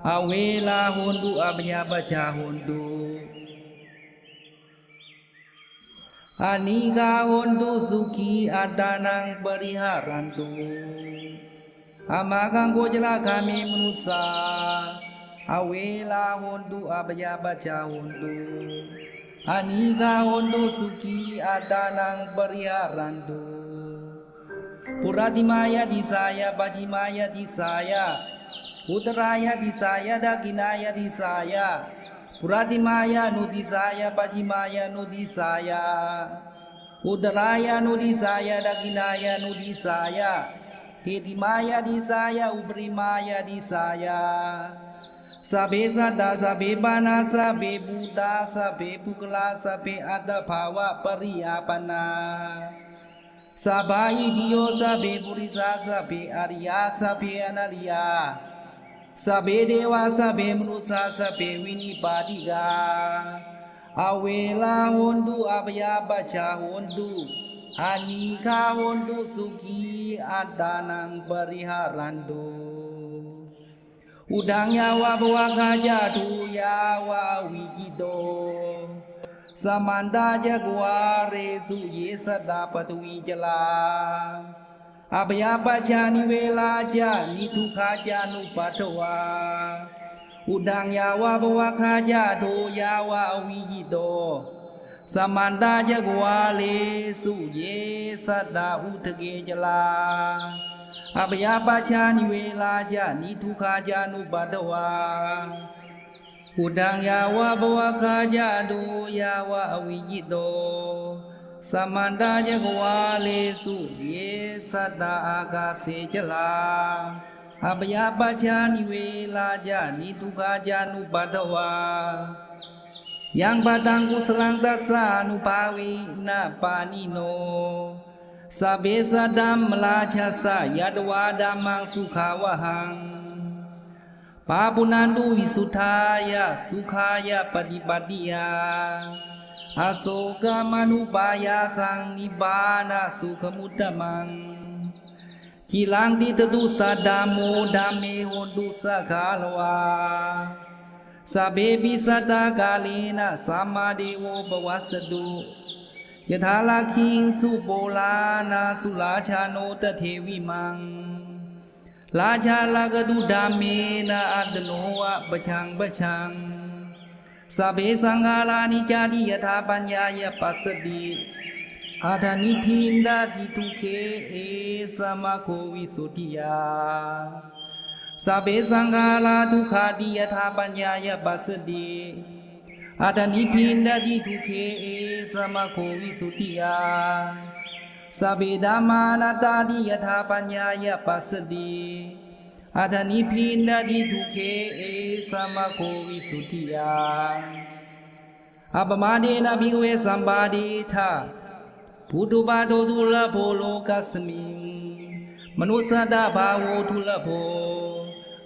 อเวลาโหตุอะปยาปจาโหตุอานิกาโหตุสุขีอัตตานังปริหารันตุอามากังโวจละกาเมมนุสาอเวลาโหตุอะปยาปจาโหตุอานิกาโหตุสุขีอัตตานังปริหารันตุปุราติมายาดิสายาปัจจิมายาดิสายาอุตรายาดิสายาดากินายาดิสายาปุราติมายานุดิสายาปัจจิมายานุดิสายาอุตรายานุดิสายาดากินายานุดิสายาเทติมายาดิสายาอุปริมายาดิสายาสัพเพสัตตาสัพเพปานาสัพเพภูตาสัพเพปุกลาสัพเพอัตถภาวะปริยาปนาสัพพะอิติโยสัพเพปุริสาสัพเพอริยาสัพเพอนาริยาสัพเพเทวาสัพเพมนุสสาสัพเพวินิปาติกาอเวลาโหตุอะปยาปจาโหตุอานิคาโหตุสุขีอัตตานังปริหารันตุอุดังยาวะภวะคาจาตุยาวะวิจิโตสมันตาจักวาเรสุเยสตาปตุวิจลาอภยาปัจจานิเวลาจานิทุขาจานุปัฏฐวาอุดังยาวะภวะคาจาโตยาวะวิจิโตสมันตาจักวาเรสุเยสตาอุทเกจลาอภยาปัจจานิเวลาจานิทุขาจานุปัฏฐวาอุดังยาวะภวะคาจาโตยาวะวิจิโตสมันตาจักวาเลสุเยสัตตาอากาเสจลาอภยาปัจจานิเวลาจานิทุขาจานุปัฏฐวายังปะตังกุสลังตัสสานุภาวินาปานิโนสัพเพสัตตัมมลาชัสสะยัตวาดัมมังสุขาวหังปาปุนันตุวิสุทธายะสุขายะปฏิปัติยาอโศกมนุปายาสังนิบานะสุขมุตตมังกิลังติตตุสัดดาโมดาเมโหตุสักขาลวาสัพเพปิสัตตากาเลนะสัมมาเดโวปวัสสตุยถาลาคิงสุโปลานาสุลาชาโนตเทวิมังลาชาลากตุดาเมนะอัตโนวะปะชังปะชังสัพเพสังฆารานิจาติยถาปัญญายปัสสติอาทานิพินดาติทุเคเอสมะโควิสุทธิยาสัพเพสังฆาราทุกขาติยถาปัญญายปัสสติอาทานิพินดาติทุเคเอสมะโควิสุทธิยาสัพเพธัมมานัตตาติยถาปัญญายปัสสติอาทานิพินดาติทุเคเอสมะโควิสุทธิยาอัปมาเดนะภิกขเวสัมปาเดทาพุทธุปาโตทุลโภโลกัสมิงมนุสสตภาโวทุลโภ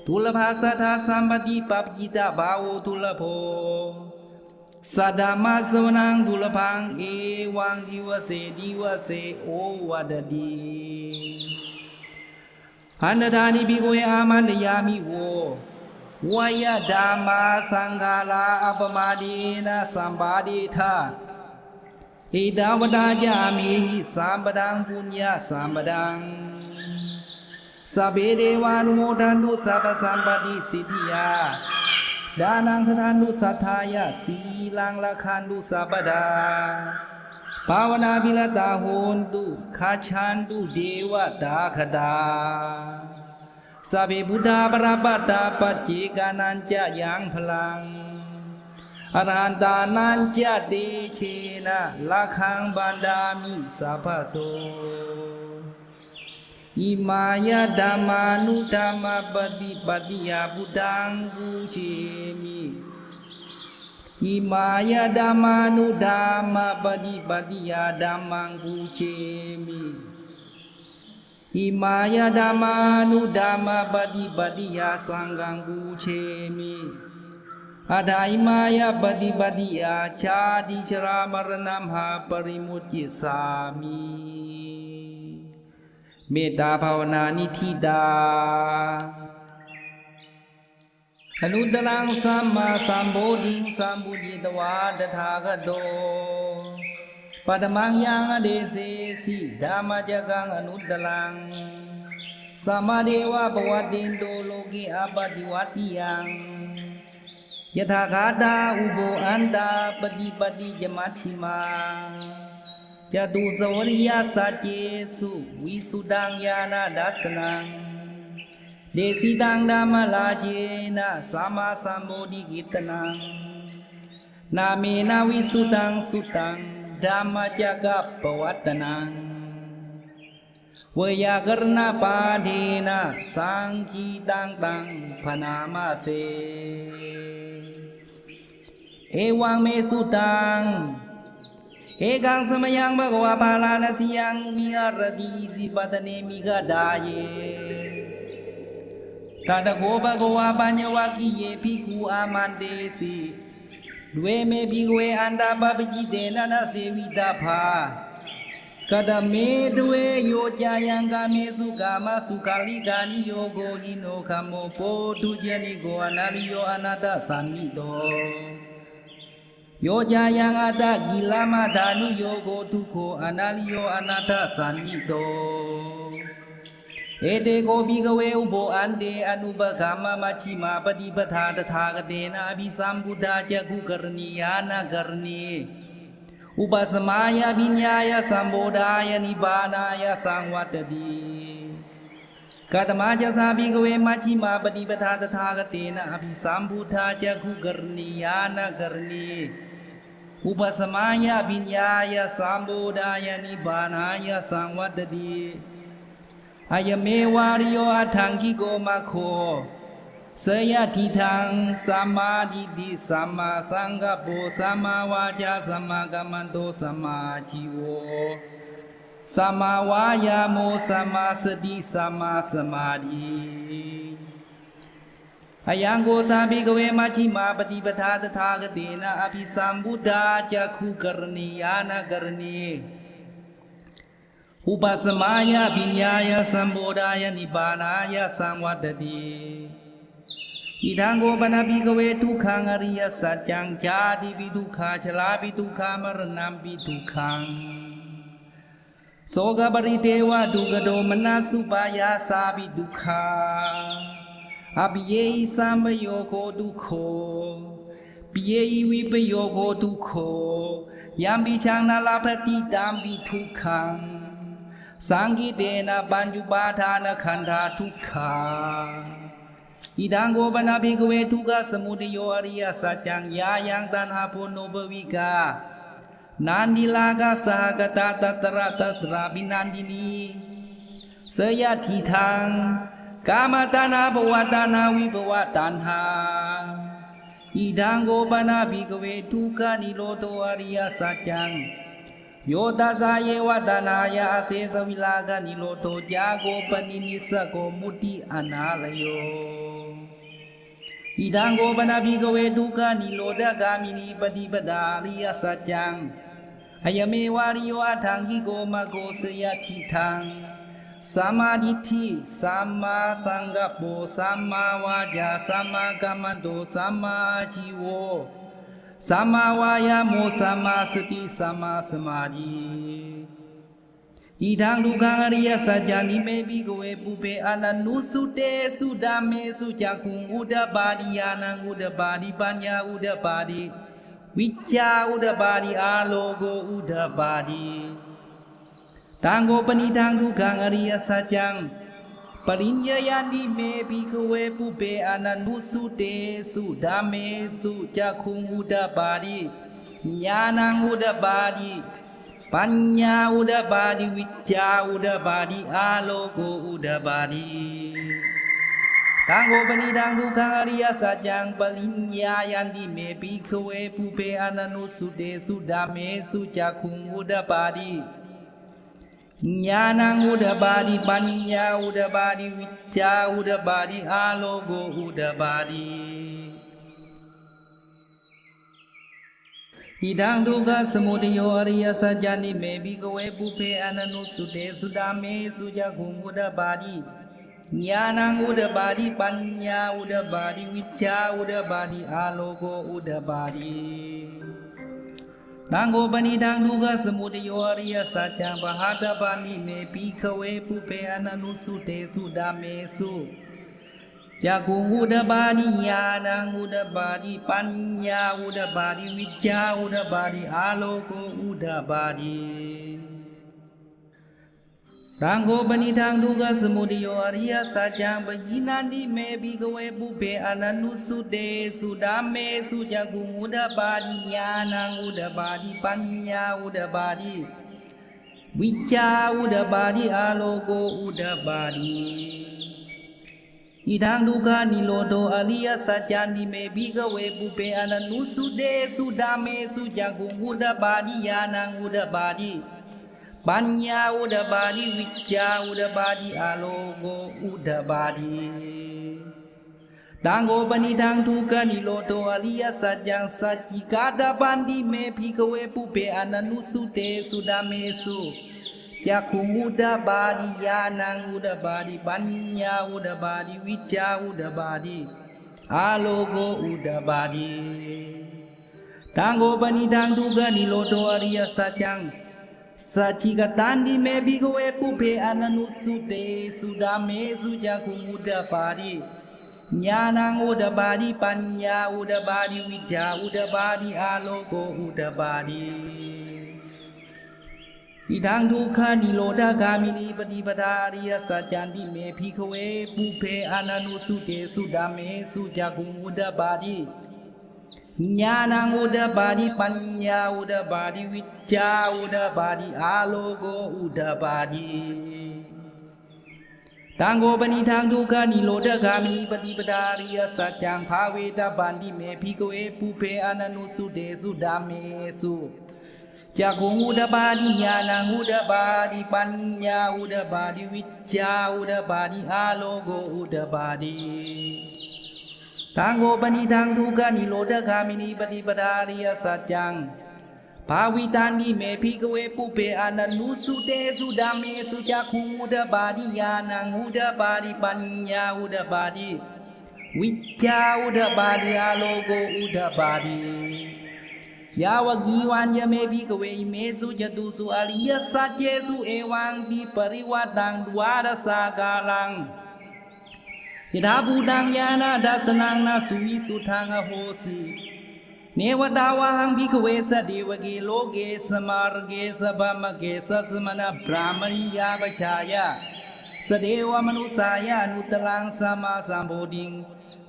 ทุลภาสัทธาสัมปติปัปจิตภาโวทุลโภสัดดามาสวนังทุลพังเอวังดิวเสโอวัดดีอันดานิภิกขเวอามันตยามิโววายดามาสังฆาลาอัปมาเดนะสัมปาเดทาอิดาวดาจามิหิสัมปดังปุญญาสัมปดัง สัพเพเทวานุโมทันตุสัพพสัมปติสิทธิยาดานังททันตุสัทธายะสีลังละคันตุสัพพดาภาวนาภิรตาโหนตุคาชันตุเดวตาคดาสัพเพพุทธาปรปัตตาปัจเจกานันจะยังพลังอรหันตานันจะเตเชนะละคังบันดามิสัพพโสอิมายะธัมมานุธัมมปฏิปติยาพุทธังปูเชมิอิมายะธัมมานุธัมมปฏิปติยาธัมมังปูเชมิอิมายะธัมมานุธัมมปฏิปติยาสังฆังปูเชมิอาดาอิมายะปฏิปติยาชาติชรามรณะมหาปริมุจจิสามิเมตตาภาวนานิธิดาอนุตตรังสัมมาสัมโพธิสัมพุทธิตวาตถาคโตปัตมังยังอเดเสสิธัมมจักขังอนุตตรังสัมมาเดวะปวัตตินโตโลกิอปฏิวัติยังยถาคาตาอุโบอันตาปฏิปติจมัชฌิมาจตุสวริยสัจเจสุวิสุดังญาณดัสสนังเดสิตังธัมมลาเจนะสัมมาสัมโพธิกิตนังนาเมนะวิสุตังสุตังธัมมจักขัปปวัตตนังเวยากรณปาเทนะสังคีตังตังพนามาเสเอวังเมสุตังเอกังสมยังภควาภาลานัสยังวิหารติสิปัตเนมิกดาเยตถโกภควาปัญญวากิเยภิกขุอามันเตสิด้วยเมภิกเวอันตาปปจิเตนะนะเสวิตาภากตเมด้วยโยจายังกาเมสุกามาสุขาลิกานิโยโกหิโนขโมโพตุเจนิโกอนาลิโยอนาตสันนิโตโยจายังอัตตกิลามาธานุโยโกทุโคอนาลิโยอนาตสันนิโตเอเตโกภิกเวอุโบอันเตอนุปคัมมมัชฌิมาปฏิปทาตถาคเตนะอภิสัมพุทธาจักขุกรณียานกรณีอุปสมายาวิญญายสัมโบดายนิบานายสังวัตติกตมาจะสาภิกเวมัชฌิมาปฏิปทาตถาคเตนะอภิสัมพุทธาจักขุกรณียานกรณีอุปสมายาวิญญายสัมโบดายนิบานายสังวัตติอายเมวาริโยอัฏฐังคิโกมะโคเสยทิทังสัมมาดิฏฐิสัมมาสังกัปโปสัมมาวาจาสัมมากัมมันโตสัมมาอาชีโวสัมมาวายาโมสัมมาสติสัมมาสมาธิอายังโกสาภิกเวมัชฌิมาปฏิปทาตถาคเตนะอภิสัมพุทธาจักขุกรณียานกรณีอุปสมายาปิญญายสัมโบดายนิบานายสังวัตติอิทังโกปนะภิกเวทุกขังอริยสัจจังชาติปิทุกขาชลาปิทุกขามรณะปิทุกขังโสกปริเทวะทุกขโดมนัสสุปายาสาปิทุกขาอภิเยหิสัมปโยโคทุกโขปิเยหิวิปโยโคทุกโขยัมปิชังนาลาภติตัมปิทุกขังสังกิเตนะปัญจุปาทานขันธาทุกขาอิดังโกปนะภิกเวทุกขสมุทัยโยอริยสัจจังยายังตัณหาโพโนภวิกานันดิลากาสหกตาตัตระตัตราบินันดินีเสยทิทังกามตัณหาภวตัณหาวิภวตัณหาอิดังโกปนะภิกเวทุกขานิโรโตอริยสัจจังโยตัสสะเยวตนายาเสสวิลากานิโรโตจาโกปนินิสโกมุติอนาลโยอิดังโกปนะภิกเวทุกขานิโรธกามินีปฏิปทาอริยสัจจังอายเมวาริโยอัฏฐังคิโกมะโกเสยทิทังสัมมาดิฏฐิสัมมาสังกัปโปสัมมาวาจาสัมมากัมมันโตสัมมาอาชีโวสัมมาวายาโมสัมมาสติสัมมาสมาธิ ဤထံဒုက္ခအရိယစัจ जा နိမေဘိကဝေပုပေအနန္နုစုတေစုဓမ္မေစုจักขุงဥဒ္ဓပါတိယာနံဥဒ္ဓပါတိပညာဥဒ္ဓပါတိဝိချာဥဒ္ဓပါတိအာလောကိုဥဒ္ဓပါတိတံကိုပဏိတံဒုက္ခအရိယစัจ จังပရိညယန္တိမေဘိကဝေပုပေအနန္နုစုတေစုဓမ္မေစုจักขุงဥဒ္ဓပါတိညာနံဥဒ္ဓပါတိปัญญาอุดบาดิวิจาอุดบาดิอาโลโกอุดบาดิตังโกปนิตังทุกขังอริยสัจจังปริญญายันติเมภิกขเวปุเพอนันนุสุเตสุดาเมสุจักขุงอุดบาดิญาณังอุดบาดิปัญญาอุดบาดิวิจาอุดบาดิอาโลโกอุดบาดิဣဒံဒုက္ခသမုဒယောအရိယစัจ जा နိမေဘိကဝေပုဖေအနန္နုစုတေစုဓမ္မေစုจักขุงဥဒ္ဓပါတိญาณังဥဒ္ဓပါတိပညာဥဒ္ဓပါတိဝိချာဥဒ္ဓပါတိအာလောကောဥဒ္ဓပါတိတံကိုပဏိတံဒုက္ခသမုဒယောအရိယစัจ जा ဗဟာတပါနိမေဘိကဝေပုဖေအနန္နုစုတေစုဓမ္မေစုจักขุงอุดบาดิญาณังอุดบาดิปัญญาอุดบาดิวิจาอุดบาดิอาโลโกอุดบาดิตังโกปนิทังทุกขสมุทโยอริยสัจจังปหินันติเมภิกขเวปุเพอนันนุสุเตสุดาเมสุจักขุงอุดบาดิญาณังอุดบาดิปัญญาอุดบาดิวิจาอุดบาดิอาโลโกอุดบาดิဣဒံဒုက္ခနိရောဓောအရိယစัจ जा နိမေဘိကဝေပုပေအနန္နုစုတေစုဓမ္မေစုจักขุงဥဒ္ဓပါတိယာနံဥဒ္ဓပါတိပညာဥဒ္ဓပါတိဝိချာဥဒ္ဓပါတိအာလောကောဥဒ္ဓပါတိတံကိုပဏိတံဒုက္ခနိရောဓောအရိယစัจ จังစัจ จิကာတပန္တိမေဘိကဝေပုပေအနန္နုစုတေစုဓမ္မေစုจักขุงอุดบาดิญาณังอุดบาดิปัญญาอุดบาดิวิจาอุดบาดิอาโลโกอุดบาดิตังโกปนิทังทุกขนิโรธอริยสัจ จังสัจจิกตันติเมภิกขเวปุเพอนันนุสุเตสุดาเมสุจักขุงอุดบาดิญาณังอุดบาดิปัญญาอุดบาดิวิจาอุดบาดิอาโลโกอุดบาดิဣဒံဒုက္ခនិโรဓဂာမိနိပฏิပဒါအရိယสัจ जा တိမေภิกขเวปุเพอนันนุสุเตสุဓမ္မေစုจักขุงဥဒ္ဓပါတိญาณังอุดบาดิปัญญาอุดบาดิวิจาอุดบาดิอาโลโกอุดบาတိတံကိုပဏိทังဒုက္ခនិโรဓဂာမိနိပฏิပဒါအရိယสัจ จังဘာဝေတပန္တိမေภิกขเวปุเพอนันนุสุเตสุဓမ္မေစုจักขุงอุดบาดิญาณังอุดบาดิปัญญาอุดบาดิวิจาอุดบาดิอาโลโกอุดบาดิตังโกปนิทังทุกขนิโรธกามินีปฏิปดาอริยสัจ จังภาวิตันติเมภิกขเวปุเพอนันนุสุเตสุดาเมสุจักขุงอุดบาดิญาณังอุดบาดิปัญญาอุดบาดิวิจาอุดบาดิอาโลโกอุดบาดิยาวกีวันยเมภิกขเวอิเมสุจตุสุอริยสัจเจสุเอวังติปริวัตังดวารสากาลังยถาภูตังญาณดัสนังนาสุวิสุทังอโหสิเนวตาวะหังภิกขเวสเดวเกโลเกสมารเกสบามเกสัสมณพรามณียาปชายะสเดวมนุสายานุตลังสัมมาสัมโพธิง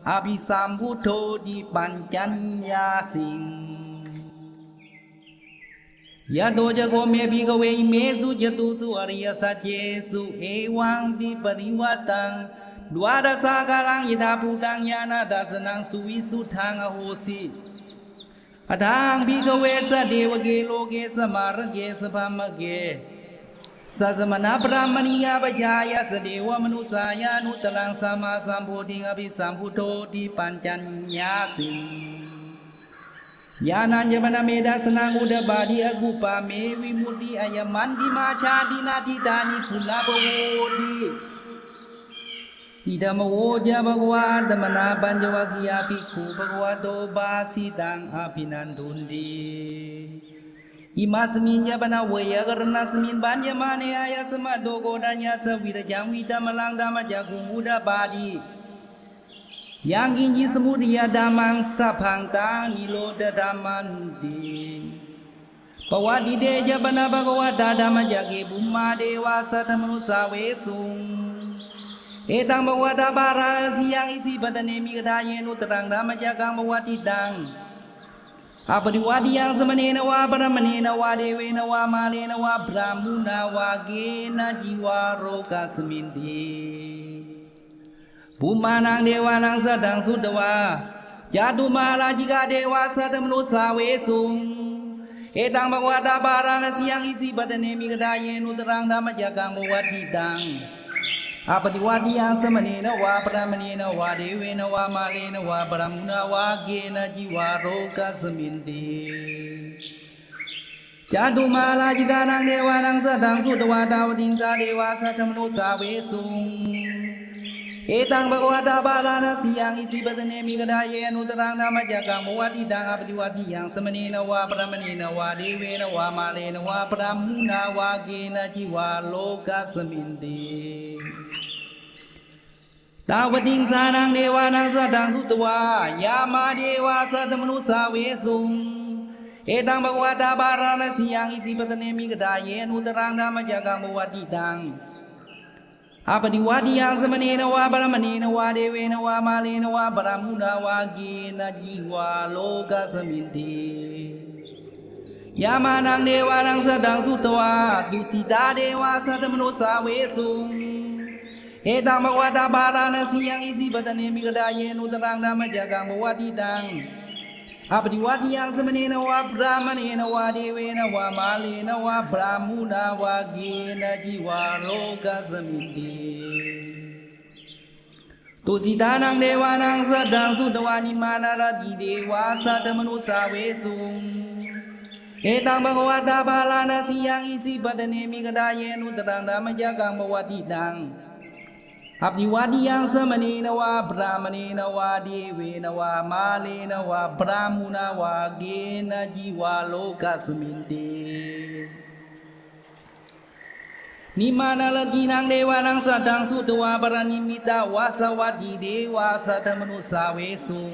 อภิสัมพุทโธดิปัญจัญญาสิงยะโตจะโกเมภิกขเวอิเมสุจตุสุอริยสัจเจสุเอวังติปริวัตังดวารสากาลังยถาภูตังญาณดัสนังสุวิสุทังอโหสิอทังภิกขเวสเดวเกโลเกสมารเกสภามเกสัสมณพรามณียาปชายะสเดวมนุสายานุตลังสัมมาสัมโพธิอภิสัมพุทโธติปัญจัญญาสิญาณัญญมนะเมดัสนังอุดบาดิอกุปาเมวิมุตติอายมันติมาชาตินาทิตานิปุณณปโวติอิดามโวจาภควาตมนาปัญจวัคคียภิกขุภควโตบาสิตังอภินันทุนติ อิมาสมินยาบนาเวยกรณาสมินบัญญมาเนอายาสมาโดโกดัญญาสวิรจังวิตามลังดามจักขุมุดาบาดียังกินจิสมุทยาดามังสัพพังตังนิโรธดามันติปวัติเดจปนาภควตาธรรมจักเกบุมาเดวาสัตมนุสาเวสุงเอตังภควตาบาราสียังอิสิปตเนมิกดาเยนุตรังธรรมจักกังภวติตังอปริวาดิยังสมเนนวาปรมเนนวาเดเวนวามาเลนวาพรามุนาวาเกนะจิวาโรกัสมินติภูมานังเดวานังสัตตังสุตวาจาตุมาลาจิกาเดวาสัตตมนุสาเวสุงเอตังภควตาบาราณสียังอิสิปตเนมิกดาเยนุตรังธรรมจักกังภวติตังอปฏิวัติยังสมเนนวาปรามเนนวาเดเวนวามาเลนวาปรามุนาวาเกนะจิวาโรกัสมินติจาตุมาลาจิกานังเดวานังสัตตังสุตวาตาวติงสาเดวาสัตตมนุสาเวสุงเอตังภควตาบาลานะสียังอิสิปตเนมิกดาเยนุตรังธรรมจักกังภวติตังอปฏิวัติยังสมเนนวาปรามเนนวาเดเวนวามาเลนวาปรามุนาวาเกนะจิวาโลกัสมินติตาวติงสานังเดวานังสัตตังทุตวายามาเดวาสัตตมนุสาเวสุงเอตังภควตาบาราณสียังอิสิปตเนมิกดาเยนุตรังธรรมจักกังภวติตังอปฏิวัติยังสมเนนวาปรมเนนวาเดเวนวามาเลนวาปรามุนาวาเกนะจิวาโลกัสมินติยามานังเดวานังสัตตังสุตวาดุสิตาเดวาสัตตมนุสาเวสุงเอตังภควตาบาราณสียังอิสิปตเนมิกดาเยนุตรังธรรมจักกังภวติตังอปฏิวัติยังสมเนนวาพรามเนนวาเดเวนวามาเลนวาปรามุนาวาเกนะจิวาโลกัสมินติตุสิตานังเดวานังสัตตังสุตวานิมานารติเดวาสัตตมนุสาเวสุงเอตังภควตาบาลานะสียังอิสิปตเนมิกดาเยนุตรังธรรมจักกังภวติตังอปฏิวัติยังสมเนนวาพรามเนนวาเดเวนวามาเลนวาปรามุนาวาเกนะจิวาโลกัสมินตินิมานาลกีนังเดวานังสัตตังสุตวาปรณิมิตาวาสวัตติเดวาสัตตมนุสาเวสุง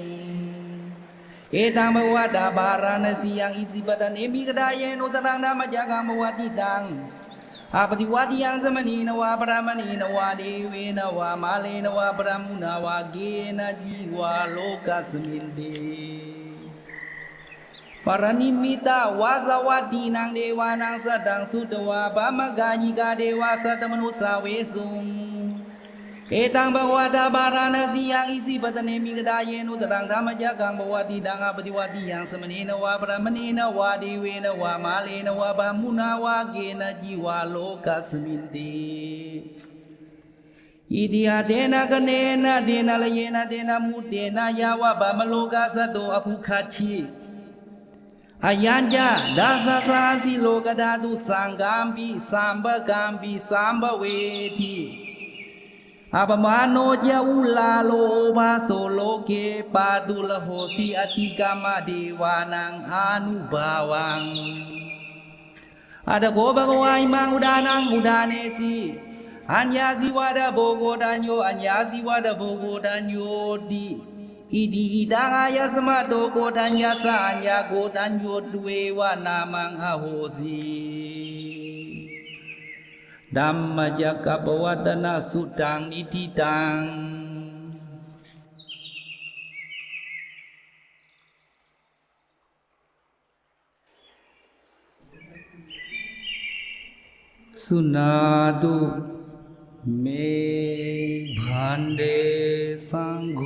เอตังภควตาบาราณสียังอิสิปตเนมิกดาเยนุตรังธรรมจักกังภวติตังอปฏิวัติยังสมเนนวาปรามเนนวาเดเวนวามาเลนวาปรามุนาวาเกนะจิวาโลกัสมินติปรณิมิตาวาสวัตตินังเดวานังสัตตังสุตวาปามกาญิกาเดวาสัตตมนุสาเวสุงเอตังภควตาบาราณสียังอิสิปตเนมิกดาเยนุตรังธรรมจักกังภวติตังอปฏิวัติยังสมเนนวาปรามเนนวาเดเวนวามาเลนวาปรามุนาวาเกนะจิวาโลกัสมินติอิติอาเตนะกเนนะเตนะลเยนะเตนะมุเตนะยาวะบามโลกัสสโตอภุคัจฉิอายัญจาดาสสาสิโลกธาตุสังกัมปิสัมปกัมปิสัมภเวทิอาปมาโนเจอุลาโลภาโสโลเกปาตุลโหสีอติกามเดวานังอนุภาวังอาตโกภควายมังอุดานังอุดาเนสีอัญญาสิวะดะโบโกตัญโยอัญญาสิวะดะโบโกตัญโยติอิติหิตังอายสมะโตโกตัญญาสะอัญญาโกตัญโยตุเอวะนามังอโหสีธัมมจักกัปวัตนะสุตังนิธิตังสุนาตุเมบันเดสังโฆ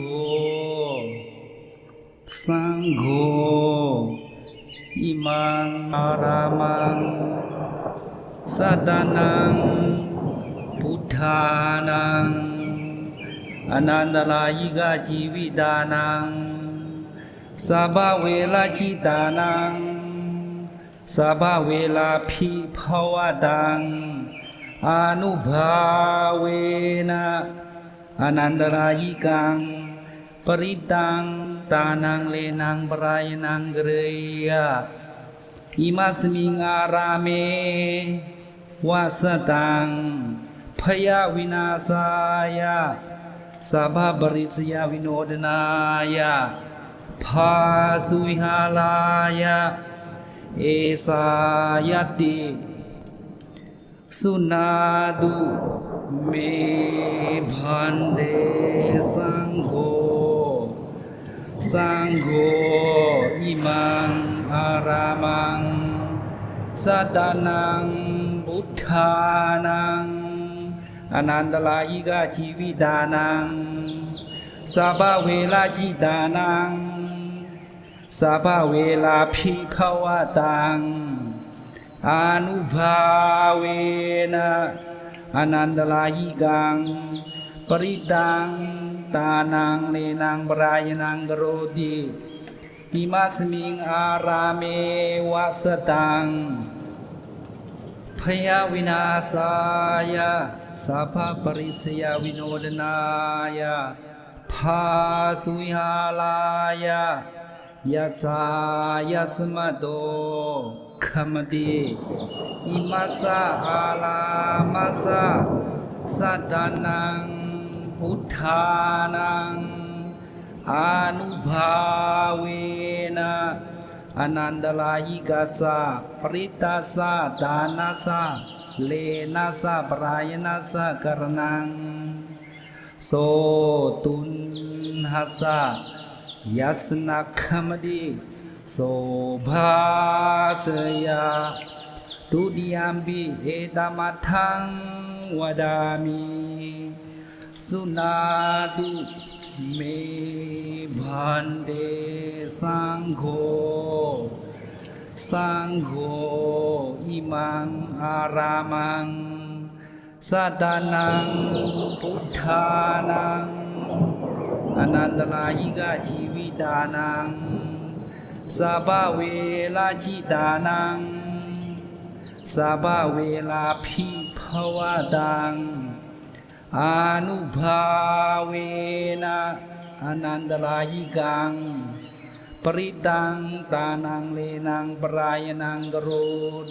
สังโฆอิมังอารามังสัตตานังพุทธานังอนันตลายิกาชีวิตานังสัพพเวลาชิตานังสัพพเวลาภิภวตังอนุภาเวนะอนันตรายิกังปริตังตานังเลนังปรายนังเกเรยะ อิมัสมิงอาราเมวาสตังพยาวินาศายะสัพพะปริสยวิโนดนายะภาสุวิหาลายะเอสายติสุนาดุเมพันเดสังโฆสังโฆอิมังอารามังสัตตานังพุทธานังอนันตลายิกาชีวิตานังสัพพเวลาจิตานังสัพพเวลาภิกขวตังอนุภาเวนะอนันตลายิกังปริตังตานังเลนังปรายนังกโรติอิมัสมิงอาราเมวัสตังพยาวินาศายะสัพพะปริสยวิโนดนายะภาสุวิหาลายะยัสสายัสมะโตขมติอิมัสสะอาลามัสสะสัตตานังพุทธานังอนุภาเวนะอนันตลายิกาสะปริตาสะดานาสะเลนะสะปรายนะสะกรณังโสตุนหัสสะยัสนะขมติโสภาสยาตุติยมปิเอตมัทธังวดามิสุนาตุเมพันเดสังโฆสังโฆอิมังอารามังสัตตานังพุทธานังอนันตลายิกาชีวิตานังสัพพเวลาจิตานังสัพพเวลาภิกขวตังอนุภาเวนะอนันตลายิกังปริตังตานังเลนังปรายนังกโร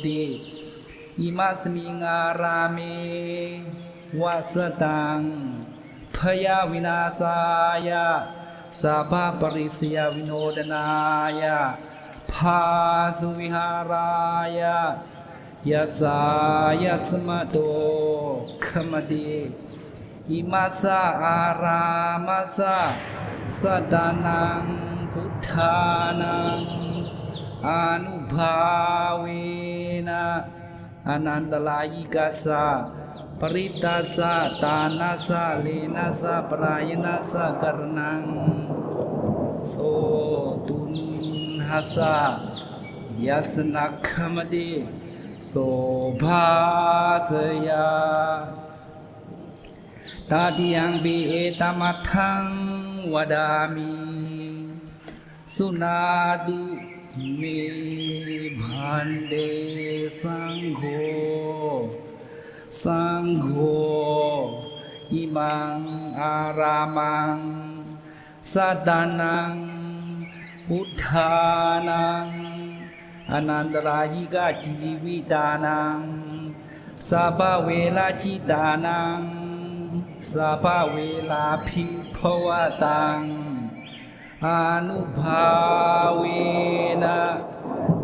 ติอิมัสมิงอาราเมวัสตังพยาวินาศายะสัพพะปริสยวิโนดนายะภาสุวิหารายะยัสสายัสมะโตขมติอิมัสสะอารามัสสะสัตตานังพุทธานังอนุภาเวนะอนันตลายิกาสะปริตาสะตานาสะเลนะสะปรายนะสะกรณังโสตุนหัสสะยัสนะขมติโสภาสยาตาติยังปิเอตมัทธังวดามิสุนาตุเมพันเดสังโฆสังโฆอิมังอารามังสัตตานังพุทธานังอนันตรายิกาชีวิตานังสัพพเวลาจิตานังสัพพเวลาภิกขวตังอนุภาเวนะ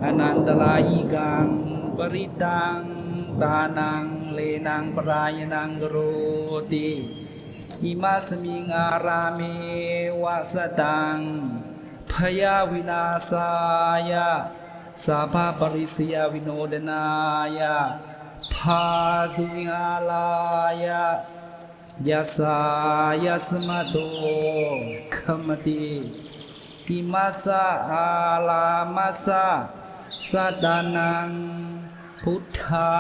อนันตลายิกังปริตังตานังเลนังปรายนังกโรติอิมัสมิงอาราเมวัสตังพยาวินาศายะสัพพะปริสยวิโนดนายะภาสุวิหาลายะยัสสายัสมะโตขมติอิมัสสะอาลามัสสะสัตตานังพุทธา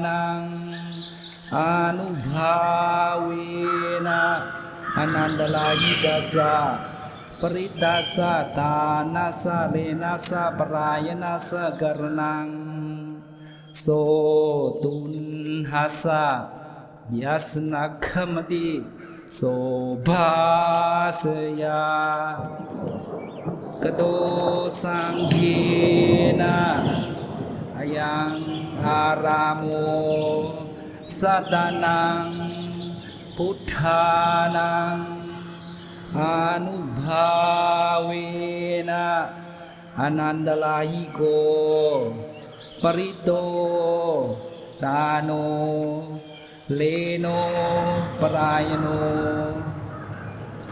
นังอนุภาเวนะอนันตลายิกาสะปริตาสะตานาสะเลนะสะปรายนะสะกรณังโสตุนหัสสะยัสนะขมติโสภาสยากโตสังเฆนะ ยังอารามโมสัตนังพุทธานังอนุภาเวนะอนันตลาหิโกปริโตตาโนเลโนปรายโน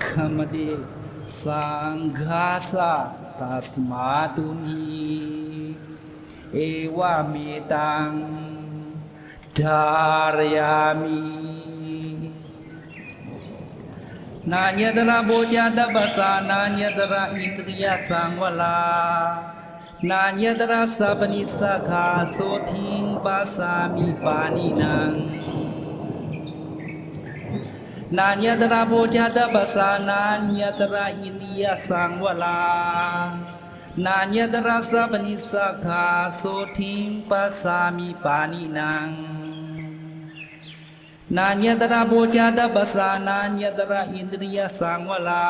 ขมเดสังฆาสะตัสมาตุนีเอวะเมตังธารยามินาญตระโบจาตปัสสานาญตระอินทรียสังวลานาญตระสัพพนิสสขาโสทิงปัสสามิปานินังนาญตระโบจาตปัสสานาญตระอินทรียสังวลานาญตระสัพพนิสสขาโสทิงปัสสามิปานินังนาญตระโบจาตปัสสานาญตระอินทรียสังวลา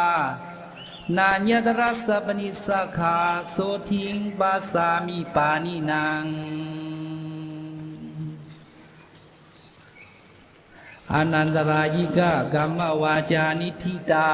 นาญตระสัพพนิสสขาโสทิงปัสสามิปานินังอนันตรายิกะกัมมวาจานิธิตา